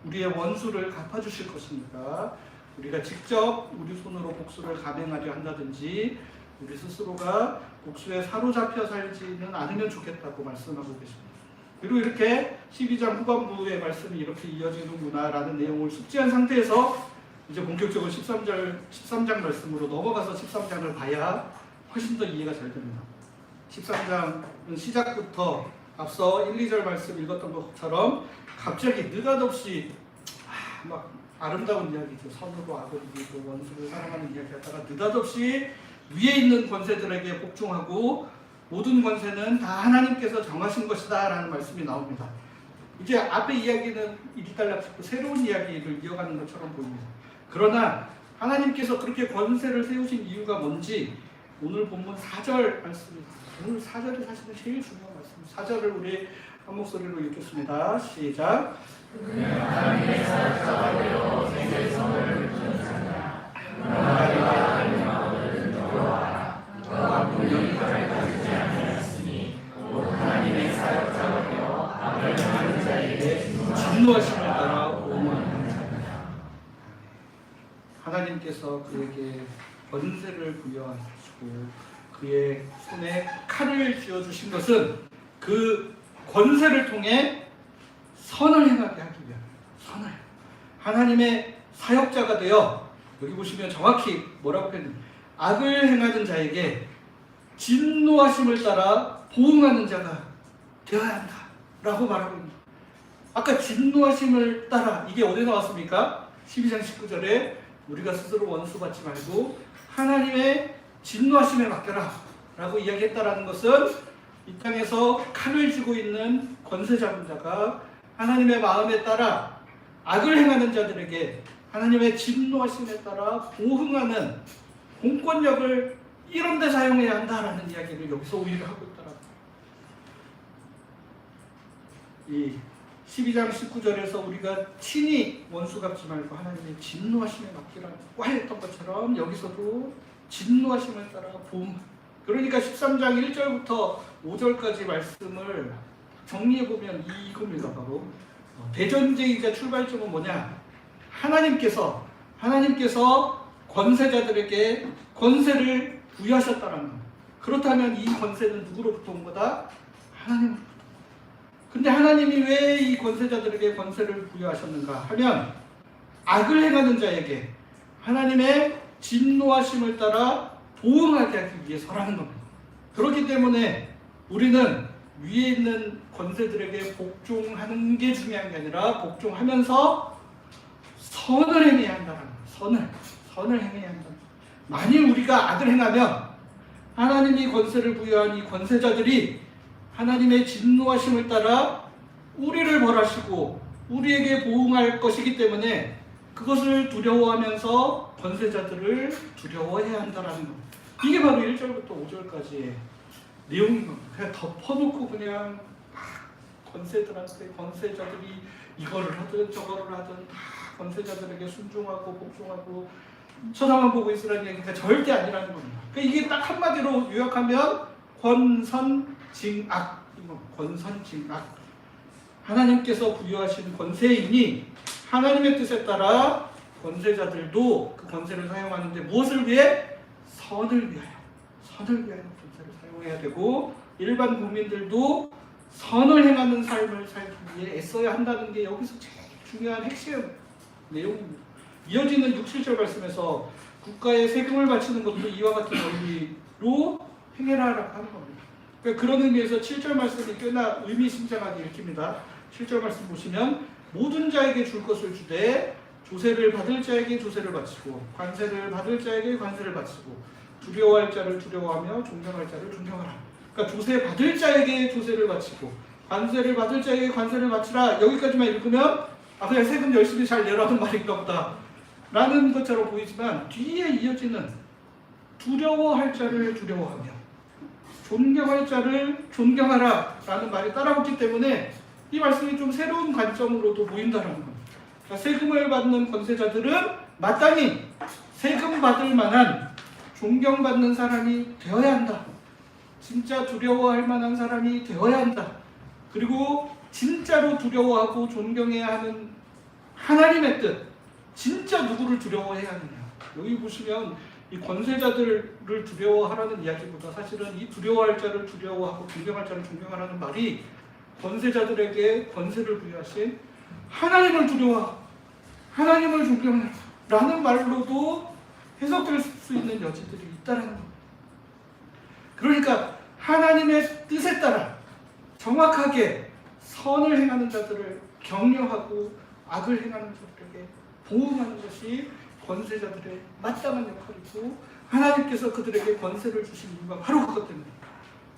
우리의 원수를 갚아주실 것이니까 우리가 직접 우리 손으로 복수를 감행하려 한다든지 우리 스스로가 복수에 사로잡혀 살지는 않으면 좋겠다고 말씀하고 계십니다. 그리고 이렇게 12장 후반부의 말씀이 이렇게 이어지는구나라는 내용을 숙지한 상태에서 이제 본격적으로 13장 말씀으로 넘어가서 13장을 봐야 훨씬 더 이해가 잘 됩니다. 13장은 시작부터 앞서 1, 2절 말씀 읽었던 것처럼 갑자기 느닷없이 막 아름다운 이야기죠. 선으로 악을 이기고 원수를 사랑하는 이야기 하다가 느닷없이 위에 있는 권세들에게 복종하고 모든 권세는 다 하나님께서 정하신 것이다 라는 말씀이 나옵니다. 이제 앞에 이야기는 이리달락 싶고 새로운 이야기를 이어가는 것처럼 보입니다. 그러나 하나님께서 그렇게 권세를 세우신 이유가 뭔지 오늘 본문 4절 말씀입니다. 오늘 4절이 사실은 제일 중요한 말씀입니다. 4절을 우리 한 목소리로 읽겠습니다. 시작. 하나님의 사역자가 되어 생명을 주셨으나 너가 하나님을 두려워하라. 너가 분명히 가르쳐주지 아니하였으니 곧 하나님의 사역자가 되어 악을 행하는 자에게 진노하심을 따라 오만하는 자다. 하나님께서 그에게 권세를 부여하시고 그의 손에 칼을 쥐어주신 것은 그 권세를 통해 선을 행하게 하기 위함. 선을. 하나님의 사역자가 되어 여기 보시면 정확히 뭐라고 했는지 악을 행하는 자에게 진노하심을 따라 보응하는 자가 되어야 한다 라고 말하고 있습니다. 아까 진노하심을 따라 이게 어디에 나왔습니까? 12장 19절에 우리가 스스로 원수 받지 말고 하나님의 진노하심에 맡겨라 라고 이야기했다라는 것은 이 땅에서 칼을 쥐고 있는 권세 잡은 자가 하나님의 마음에 따라 악을 행하는 자들에게 하나님의 진노하심에 따라 보응하는 공권력을 이런 데 사용해야 한다라는 이야기를 여기서 오히려 하고 있더라고요. 이 12장 19절에서 우리가 친히 원수 갚지 말고 하나님의 진노하심에 맡기라고 했던 것처럼 여기서도 진노하심을 따라 보응. 그러니까 13장 1절부터 5절까지 말씀을 정리해보면 이겁니다. 바로 대전제이자 출발점은 뭐냐? 하나님께서 권세자들에게 권세를 부여하셨다는 겁니다. 그렇다면 이 권세는 누구로부터 온 거다? 하나님으로부터. 근데 하나님이 왜 이 권세자들에게 권세를 부여하셨는가 하면 악을 행하는 자에게 하나님의 진노하심을 따라 보응하게 하기 위해서라는 겁니다. 그렇기 때문에 우리는 위에 있는 권세들에게 복종하는 게 중요한 게 아니라 복종하면서 선을 행해야 한다는 거예요. 선을 행해야 한다. 만일 우리가 악을 행하면 하나님이 권세를 부여한 이 권세자들이 하나님의 진노하심을 따라 우리를 벌하시고 우리에게 보응할 것이기 때문에 그것을 두려워하면서 권세자들을 두려워해야 한다는 겁니다. 이게 바로 1절부터 5절까지의 내용인 겁니다. 그냥 덮어놓고 그냥 권세들한테 권세자들이 이거를 하든 저거를 하든 다 권세자들에게 순종하고 복종하고 쳐다만 보고 있으라는 얘기가 절대 아니라는 겁니다. 그러니까 이게 딱 한마디로 요약하면 권선징악. 권선징악. 하나님께서 부여하신 권세이니 하나님의 뜻에 따라 권세자들도 그 권세를 사용하는데 무엇을 위해? 선을 위하여 권세를 사용해야 되고 일반 국민들도 선을 행하는 삶을 살기 위해 애써야 한다는 게 여기서 제일 중요한 핵심 내용입니다. 이어지는 6, 7절 말씀에서 국가에 세금을 바치는 것도 이와 같은 원리 행해라라고 하는 겁니다. 그러니까 그런 의미에서 7절 말씀이 꽤나 의미심장하게 읽힙니다. 7절 말씀 보시면 모든 자에게 줄 것을 주되 조세를 받을 자에게 조세를 바치고 관세를 받을 자에게 관세를 바치고 두려워할 자를 두려워하며 존경할 자를 존경하라. 그러니까 조세 받을 자에게 조세를 바치고 관세를 받을 자에게 관세를 바치라. 여기까지만 읽으면 그냥 세금 열심히 잘 내라는 말인가 보다 라는 것처럼 보이지만 뒤에 이어지는 두려워할 자를 두려워하며 존경할 자를 존경하라 라는 말이 따라붙기 때문에 이 말씀이 좀 새로운 관점으로도 보인다는 겁니다. 그러니까 세금을 받는 권세자들은 마땅히 세금 받을 만한 존경받는 사람이 되어야 한다. 진짜 두려워할 만한 사람이 되어야 한다. 그리고 진짜로 두려워하고 존경해야 하는 하나님의 뜻, 진짜 누구를 두려워해야 하느냐. 여기 보시면 이 권세자들을 두려워하라는 이야기보다 사실은 이 두려워할 자를 두려워하고 존경할 자를 존경하라는 말이 권세자들에게 권세를 부여하신 하나님을 두려워하고 하나님을 존경하라는 말로도 해석될 수 있는 여지들이 있다는 겁니다. 그러니까 하나님의 뜻에 따라 정확하게 선을 행하는 자들을 격려하고 악을 행하는 자들에게 보응하는 것이 권세자들의 마땅한 역할이고 하나님께서 그들에게 권세를 주신 이유가 바로 그것 때문에.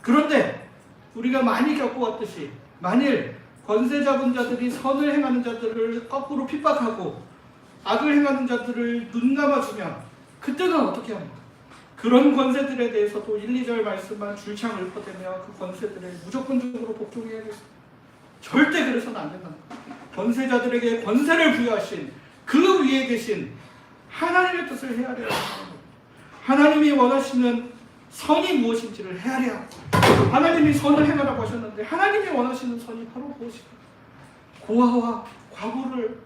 그런데 우리가 많이 겪어왔듯이 만일 권세 잡은 자들이 선을 행하는 자들을 거꾸로 핍박하고 악을 행하는 자들을 눈감아주면 그때는 어떻게 합니까? 그런 권세들에 대해서도 1, 2절 말씀만 줄창 읊어대며 그 권세들에 무조건적으로 복종해야겠습니다. 절대 그래서는 안 된다는 거예요. 권세자들에게 권세를 부여하신 그 위에 계신 하나님의 뜻을 헤아려야 합니다. 하나님이 원하시는 선이 무엇인지를 헤아려야 합니다. 하나님이 선을 행하라고 하셨는데 하나님이 원하시는 선이 바로 무엇일까? 고아와 과부를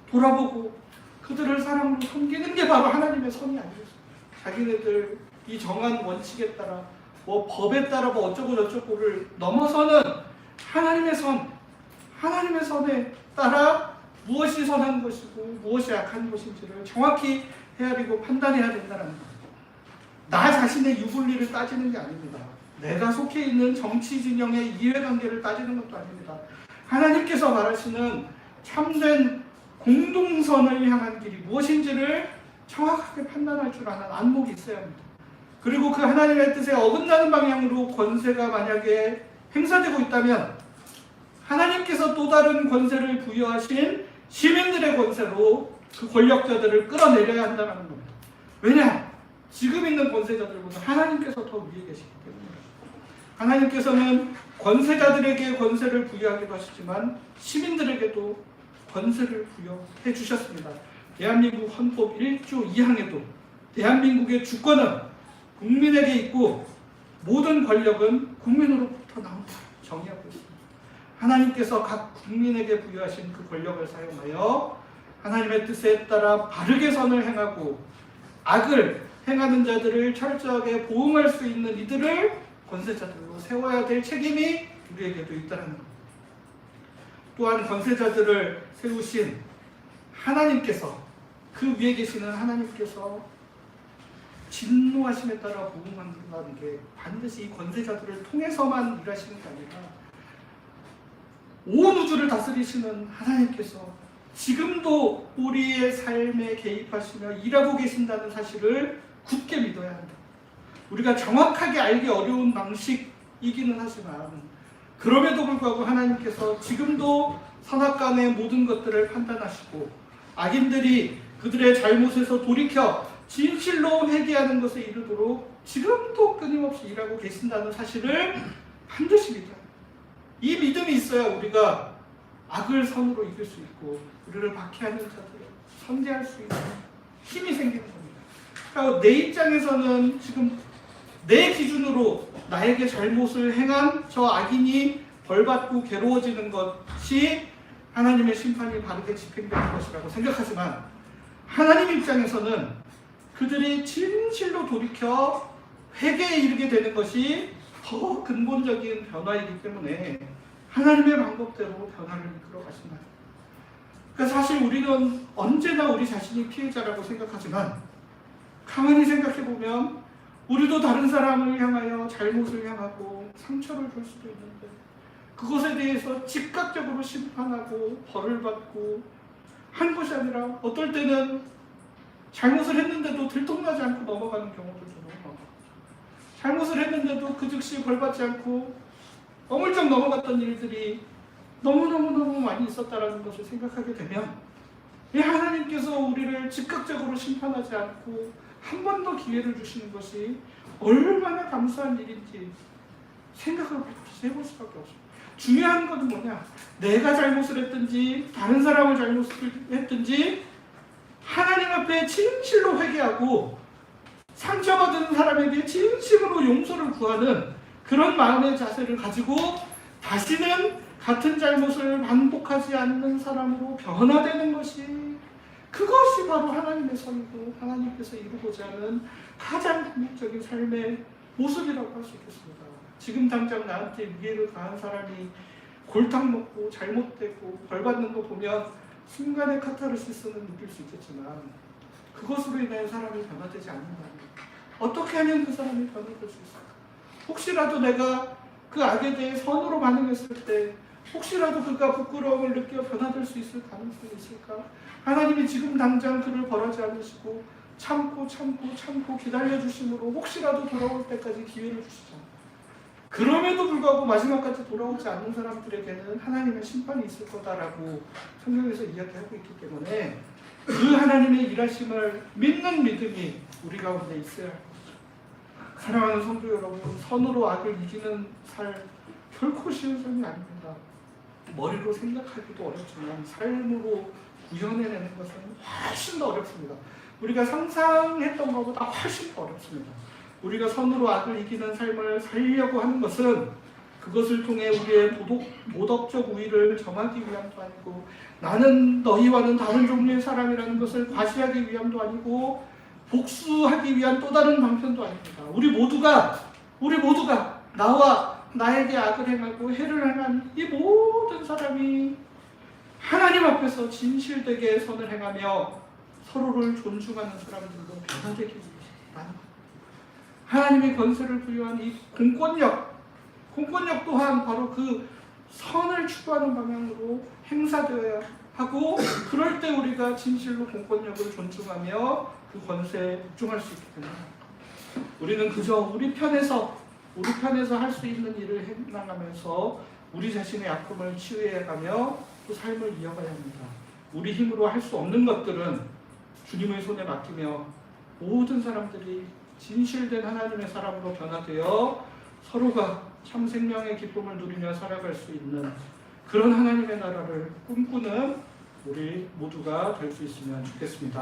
돌아보고 그들을 사랑으로 섬기는 게 바로 하나님의 선이 아니겠습니까? 자기네들 이 정한 원칙에 따라 뭐 법에 따라 뭐 어쩌고 저쩌고를 넘어서는 하나님의 선, 하나님의 선에 따라 무엇이 선한 것이고 무엇이 악한 것인지를 정확히 헤아리고 판단해야 된다는 겁니다. 나 자신의 유불리를 따지는 게 아닙니다. 내가 속해 있는 정치 진영의 이해관계를 따지는 것도 아닙니다. 하나님께서 말하시는 참된 공동선을 향한 길이 무엇인지를 정확하게 판단할 줄 아는 안목이 있어야 합니다. 그리고 그 하나님의 뜻에 어긋나는 방향으로 권세가 만약에 행사되고 있다면 하나님께서 또 다른 권세를 부여하신 시민들의 권세로 그 권력자들을 끌어내려야 한다는 겁니다. 왜냐? 지금 있는 권세자들보다 하나님께서 더 위에 계시기 때문입니다. 하나님께서는 권세자들에게 권세를 부여하기도 하시지만 시민들에게도 권세를 부여해 주셨습니다. 대한민국 헌법 1조 2항에도 대한민국의 주권은 국민에게 있고 모든 권력은 국민으로부터 나온다 정의하고 있습니다. 하나님께서 각 국민에게 부여하신 그 권력을 사용하여 하나님의 뜻에 따라 바르게 선을 행하고 악을 행하는 자들을 철저하게 보응할 수 있는 이들을 권세자들로 세워야 될 책임이 우리에게도 있다는 것. 또한 권세자들을 세우신 하나님께서 그 위에 계시는 하나님께서 진노하심에 따라 보응한다는 게 반드시 이 권세자들을 통해서만 일하시는 게 아니라 온 우주를 다스리시는 하나님께서 지금도 우리의 삶에 개입하시며 일하고 계신다는 사실을 굳게 믿어야 한다. 우리가 정확하게 알기 어려운 방식이기는 하지만 그럼에도 불구하고 하나님께서 지금도 선악간의 모든 것들을 판단하시고 악인들이 그들의 잘못에서 돌이켜 진실로 회개하는 것에 이르도록 지금도 끊임없이 일하고 계신다는 사실을 반드시 믿어야 합니다. 이 믿음이 있어야 우리가 악을 선으로 이길 수 있고 우리를 박해하는 자들을 선대할 수 있는 힘이 생기는 겁니다. 그러니까 내 입장에서는 지금 내 기준으로 나에게 잘못을 행한 저 악인이 벌받고 괴로워지는 것이 하나님의 심판이 바르게 집행되는 것이라고 생각하지만 하나님 입장에서는 그들이 진실로 돌이켜 회개에 이르게 되는 것이 더 근본적인 변화이기 때문에 하나님의 방법대로 변화를 이끌어 가신다. 그러니까 사실 우리는 언제나 우리 자신이 피해자라고 생각하지만 가만히 생각해 보면 우리도 다른 사람을 향하여 잘못을 향하고 상처를 줄 수도 있는데 그것에 대해서 즉각적으로 심판하고 벌을 받고 한 것이 아니라 어떨 때는 잘못을 했는데도 들통나지 않고 넘어가는 경우도 좀 많아요. 잘못을 했는데도 그 즉시 벌 받지 않고 어물쩍 넘어갔던 일들이 너무너무 많이 있었다는 것을 생각하게 되면 이 하나님께서 우리를 즉각적으로 심판하지 않고 한 번 더 기회를 주시는 것이 얼마나 감사한 일인지 생각을 해볼 수밖에 없어요. 중요한 것은 뭐냐? 내가 잘못을 했든지 다른 사람을 잘못을 했든지 하나님 앞에 진실로 회개하고 상처받은 사람에게 진심으로 용서를 구하는 그런 마음의 자세를 가지고 다시는 같은 잘못을 반복하지 않는 사람으로 변화되는 것이 그것이 바로 하나님의 선이고 하나님께서 이루고자 하는 가장 궁극적인 삶의 모습이라고 할 수 있겠습니다. 지금 당장 나한테 위해를 가한 사람이 골탕 먹고 잘못되고 벌받는 거 보면 순간의 카타르시스는 느낄 수 있겠지만 그것으로 인하여 사람이 변화되지 않는다면 어떻게 하면 그 사람이 변화될 수 있을까? 혹시라도 내가 그 악에 대해 선으로 반응했을 때 혹시라도 그가 부끄러움을 느껴 변화될 수 있을 가능성이 있을까? 하나님이 지금 당장 그를 벌하지 않으시고 참고 기다려주심으로 혹시라도 돌아올 때까지 기회를 주시잖아요. 그럼에도 불구하고 마지막까지 돌아오지 않는 사람들에게는 하나님의 심판이 있을 거다라고 성경에서 이야기하고 있기 때문에 그 하나님의 일하심을 믿는 믿음이 우리 가운데 있어야 합니다. 사랑하는 성도 여러분, 선으로 악을 이기는 살 결코 쉬운 삶이 아닙니다. 머리로 생각하기도 어렵지만 삶으로 구현해내는 것은 훨씬 더 어렵습니다. 우리가 상상했던 것보다 훨씬 더 어렵습니다. 우리가 선으로 악을 이기는 삶을 살려고 하는 것은 그것을 통해 우리의 도덕적 우위를 정하기 위함도 아니고 나는 너희와는 다른 종류의 사람이라는 것을 과시하기 위함도 아니고 복수하기 위한 또 다른 방편도 아닙니다. 우리 모두가 나와 나에게 악을 행하고 해를 행한 이 모든 사람이 하나님 앞에서 진실되게 선을 행하며 서로를 존중하는 사람들로 변화되기 위해서입니다. 하나님의 권세를 부여한 이 공권력 또한 바로 그 선을 추구하는 방향으로 행사되어야 하고 그럴 때 우리가 진실로 공권력을 존중하며 그 권세에 복종할 수 있기 때문에 우리는 그저 우리 편에서 할 수 있는 일을 해나가면서 우리 자신의 아픔을 치유해가며 그 삶을 이어가야 합니다. 우리 힘으로 할 수 없는 것들은 주님의 손에 맡기며 모든 사람들이 진실된 하나님의 사람으로 변화되어 서로가 참 생명의 기쁨을 누리며 살아갈 수 있는 그런 하나님의 나라를 꿈꾸는 우리 모두가 될 수 있으면 좋겠습니다.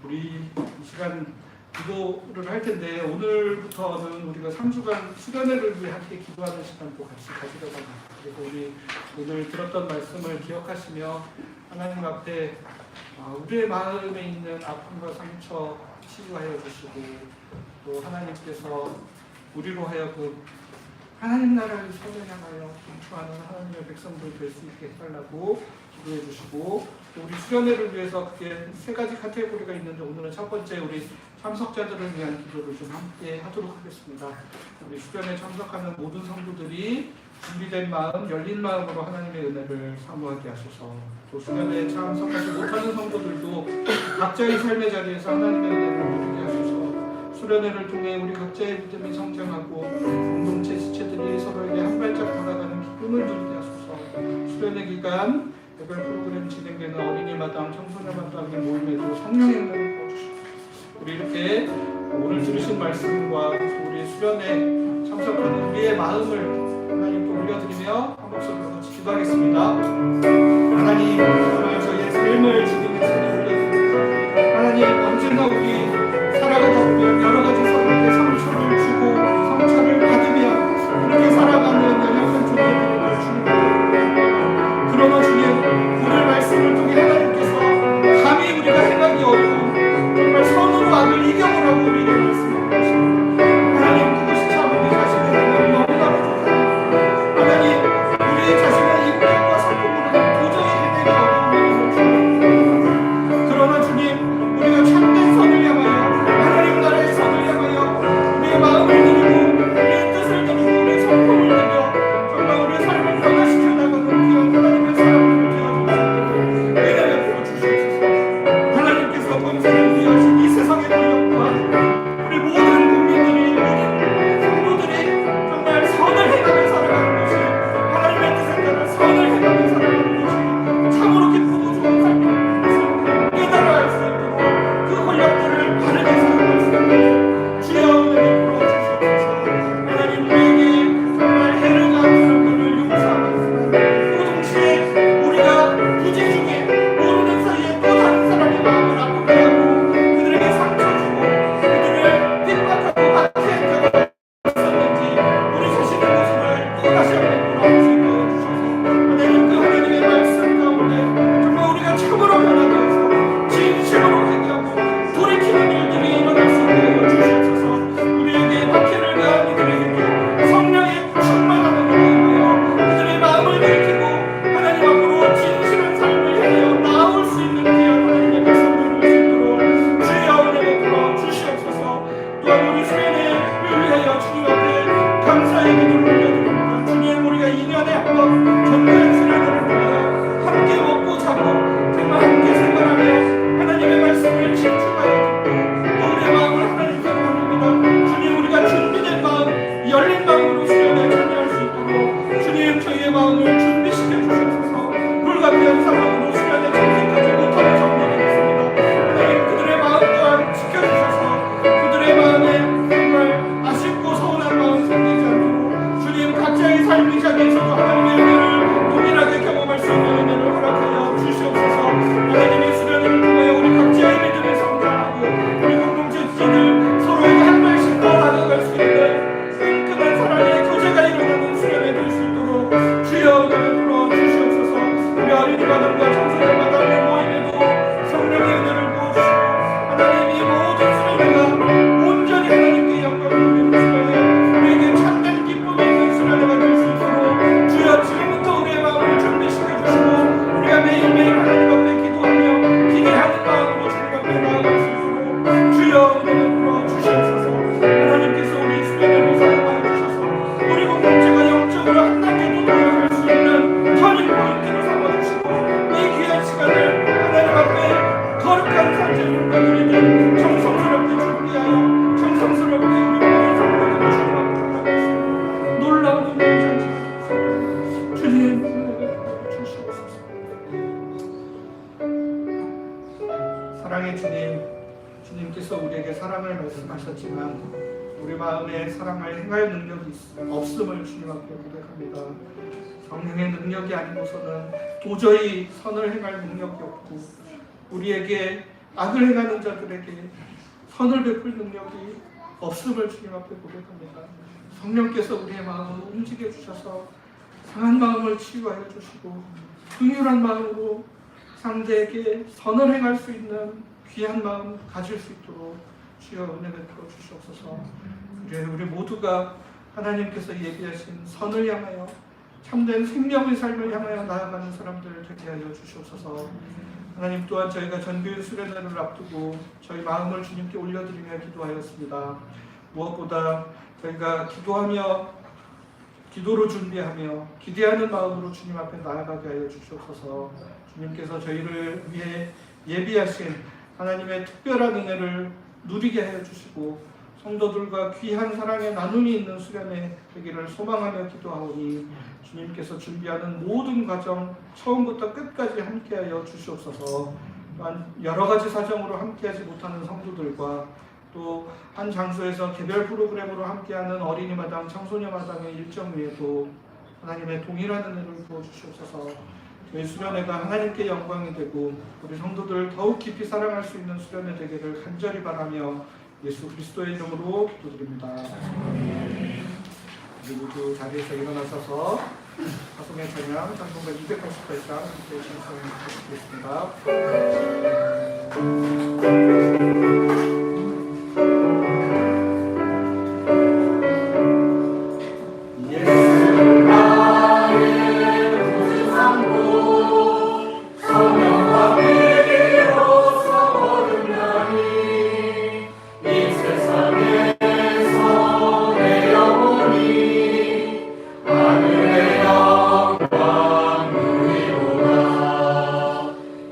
우리 이 시간 기도를 할 텐데 오늘부터는 우리가 3주간 수련회를 위해 함께 기도하는 시간도 같이 가지려고 합니다. 그리고 우리 오늘 들었던 말씀을 기억하시며 하나님 앞에 우리의 마음에 있는 아픔과 상처 치유하여 주시고 또 하나님께서 우리로 하여금 하나님 나라를 선행하여 동초하는 하나님의 백성들 될 수 있게 해달라고 기도해 주시고 또 우리 수련회를 위해서 그게 3가지 카테고리가 있는데 오늘은 첫 번째 우리 참석자들을 위한 기도를 좀 함께 하도록 하겠습니다. 우리 수련회 참석하는 모든 성도들이 준비된 마음, 열린 마음으로 하나님의 은혜를 사모하게 하소서. 또 수련회에 참석하지 못하는 성도들도 각자의 삶의 자리에서 하나님의 은혜를 누리게 하소서. 수련회를 통해 우리 각자의 믿음이 성장하고 공동체 지체들이 서로에게 한 발짝 다가가는 기쁨을 누리게 하소서. 수련회 기간 개별 프로그램 진행되는 어린이마당, 청소년마당의 모임에도 성령의 은혜를 부어주시고 우리 이렇게 오늘 들으신 말씀과 우리 수련회 참석하는 우리의 마음을 하나님께 올려드리며 한 목소리로 같이 기도하겠습니다. 하나님, 오늘 저희의 삶을 지금 이 손에 올려드립니다. 하나님, 언제나 우리 살아가다 보면 여러 가지 서로에게 상처를 주고 상처를 받으며 그렇게 살아가는 연약한 존재들을 주님. 그러나 주님, 오늘 말씀을 통해 하나님께서 감히 우리가 행하기 어려운 정말 선으로 악을 이겨보라고 우리에게 말씀하십니다. 하나님, 그것이 참 우리 자신에게는 너무나 부족합니다. 하나님, 돌아올 수 있게 해주셔서 하나님 그 하나님의 말씀 가운데 정말 우리가 참으로 변화되어서 진심으로 회개하고 돌이키는 일들이 일어날 수 있게 하여 주시옵소서. 우리에게 박해를 가한 이들에게 성령의 충만함을 위하여 그들의 마음을 일으키고 하나님 앞으로 진실한 삶을 향하여 나아올 수 있는 귀한 하나님의 백성들 될 수 있도록 주여 은혜 베풀어 주시옵소서. 또한 우리 수련회를 위하여 주님 앞에 감사의 기도를 올려드립니다. 주님, 우리가 2년에 한 번 전도연 수련회를 위하여 함께 먹고 자고 정말 함께 생활하며 하나님의 말씀을 집중하여 듣고 우리의 마음을 하나님께로 올립니다. 주님, 우리가 준비된 마음, 열린 마음으로 수련회에 참여할 수 있도록 주님, 저희의 마음을 준비시켜 주시옵소서. 불가피한 상황으로 수련회 참석하지 못하는 성도들이 있습니다. 하나님, 그들의 마음 또한 지켜주셔서 그들의 마음에 정말 아쉽고 서운한 마음 생기지 않도록 주님, 각자의 삶의 자리에서도 하나님의 은혜를 동일하게 경험할 수 있는 은혜를 허락하여 주시옵소서. 하나님의 수련회를 통하여 우리 각자의 믿음을 성장하고 우리 공동체 지지들 서로에게 한 발씩 더 나아갈 수 있는 끈끈한 사랑의 교제가 일어나는 수련회 될 수 있도록 주여 은혜를 풀어 주시옵소서. 우리 어린이 마당과 청소년 마당의 모임에도 성령의 은혜를 부어주시고 하나님 이 모든 수련회가 온전히 하나님께 영광을 돌리는 수련회, 우리에게 참된 기쁨이 있는 수련회가 될 수 있도록 주여 지금부터 우리의 마음을 준비시켜 주시고 우리가 매일매일 하나님 앞에 기도하며 기대하는 마음으로 주님 앞에 나아갈 수 있도록 주여 은혜를 풀어 주시옵소서. 하나님께서 우리 수련회를 사랑하여 주셔서 우리 공동체가 영적으로 한 단계 더 나아갈 수 있는 터닝 포인트로 삼아주시고 이 귀한 시간을 하나님 앞에 거룩한 산재를 드리는 정성스럽게 준비하여 정성스럽게 우리 모든 성도들을 주님 앞에 나아갈 수 있는 놀라운 은혜의 잔치가 주님 은혜를 주시옵소서. 사랑의 주님, 주님께서 우리에게 사랑을 말씀하셨지만 우리 마음에 사랑을 행할 능력이 없음을 주님 앞에 고백합니다. 성령의 능력이 아니고서는 도저히 선을 행할 능력이 없고 우리에게 악을 행하는 자들에게 선을 베풀 능력이 없음을 주님 앞에 고백합니다. 성령께서 우리의 마음을 움직여 주셔서 상한 마음을 치유하여 주시고 긍휼한 마음으로 상대에게 선을 행할 수 있는 귀한 마음 가질 수 있도록 주여 은혜 베풀어 주시옵소서. 우리 모두가 하나님께서 예비하신 선을 향하여 참된 생명의 삶을 향하여 나아가는 사람들 되게 하여 주시옵소서. 하나님, 또한 저희가 전교인 수련회를 앞두고 저희 마음을 주님께 올려드리며 기도하였습니다. 무엇보다 저희가 기도하며 기도로 준비하며 기대하는 마음으로 주님 앞에 나아가게 하여 주시옵소서. 주님께서 저희를 위해 예비하신 하나님의 특별한 은혜를 누리게 하여 주시고 성도들과 귀한 사랑의 나눔이 있는 수련회 되기를 소망하며 기도하오니 주님께서 준비하는 모든 과정 처음부터 끝까지 함께하여 주시옵소서. 또한 여러 가지 사정으로 함께하지 못하는 성도들과 또 한 장소에서 개별 프로그램으로 함께하는 어린이마당, 청소년마당의 일정 외에도 하나님의 동일한 은혜를 부어주시옵소서. 저희 수련회가 하나님께 영광이 되고 우리 성도들을 더욱 깊이 사랑할 수 있는 수련회 되기를 간절히 바라며 예수 그리스도의 이름으로 기도드립니다. 우리 모두 자리에서 일어나셔서 화성의 찬양 찬송가 288장 함께 신청하겠습니다.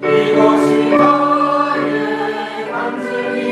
이것이 나의 간증이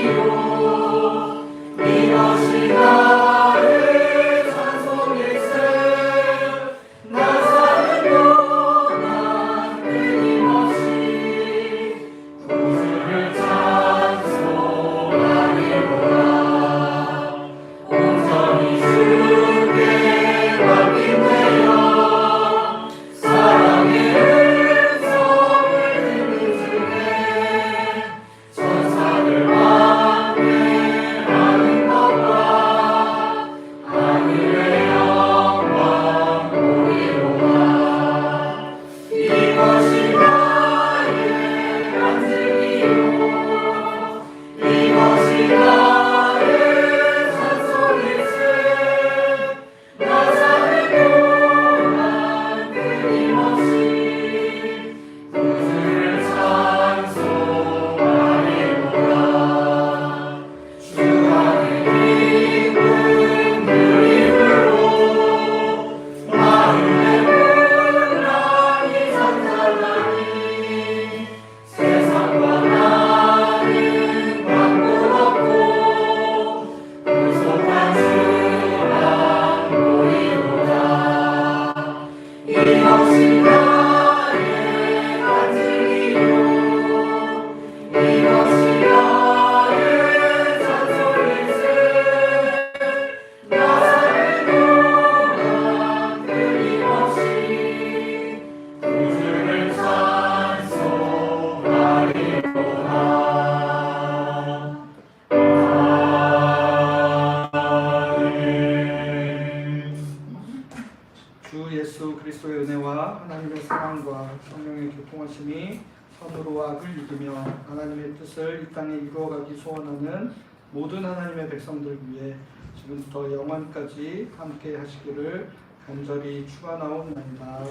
그리스도의 은혜와 하나님의 사랑과 성령의 교통하심이 선으로 악을 이기며 하나님의 뜻을 이 땅에 이루어가기 소원하는 모든 하나님의 백성들 위해 지금부터 영원까지 함께 하시기를 간절히 축원하옵나이다.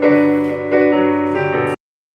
아멘.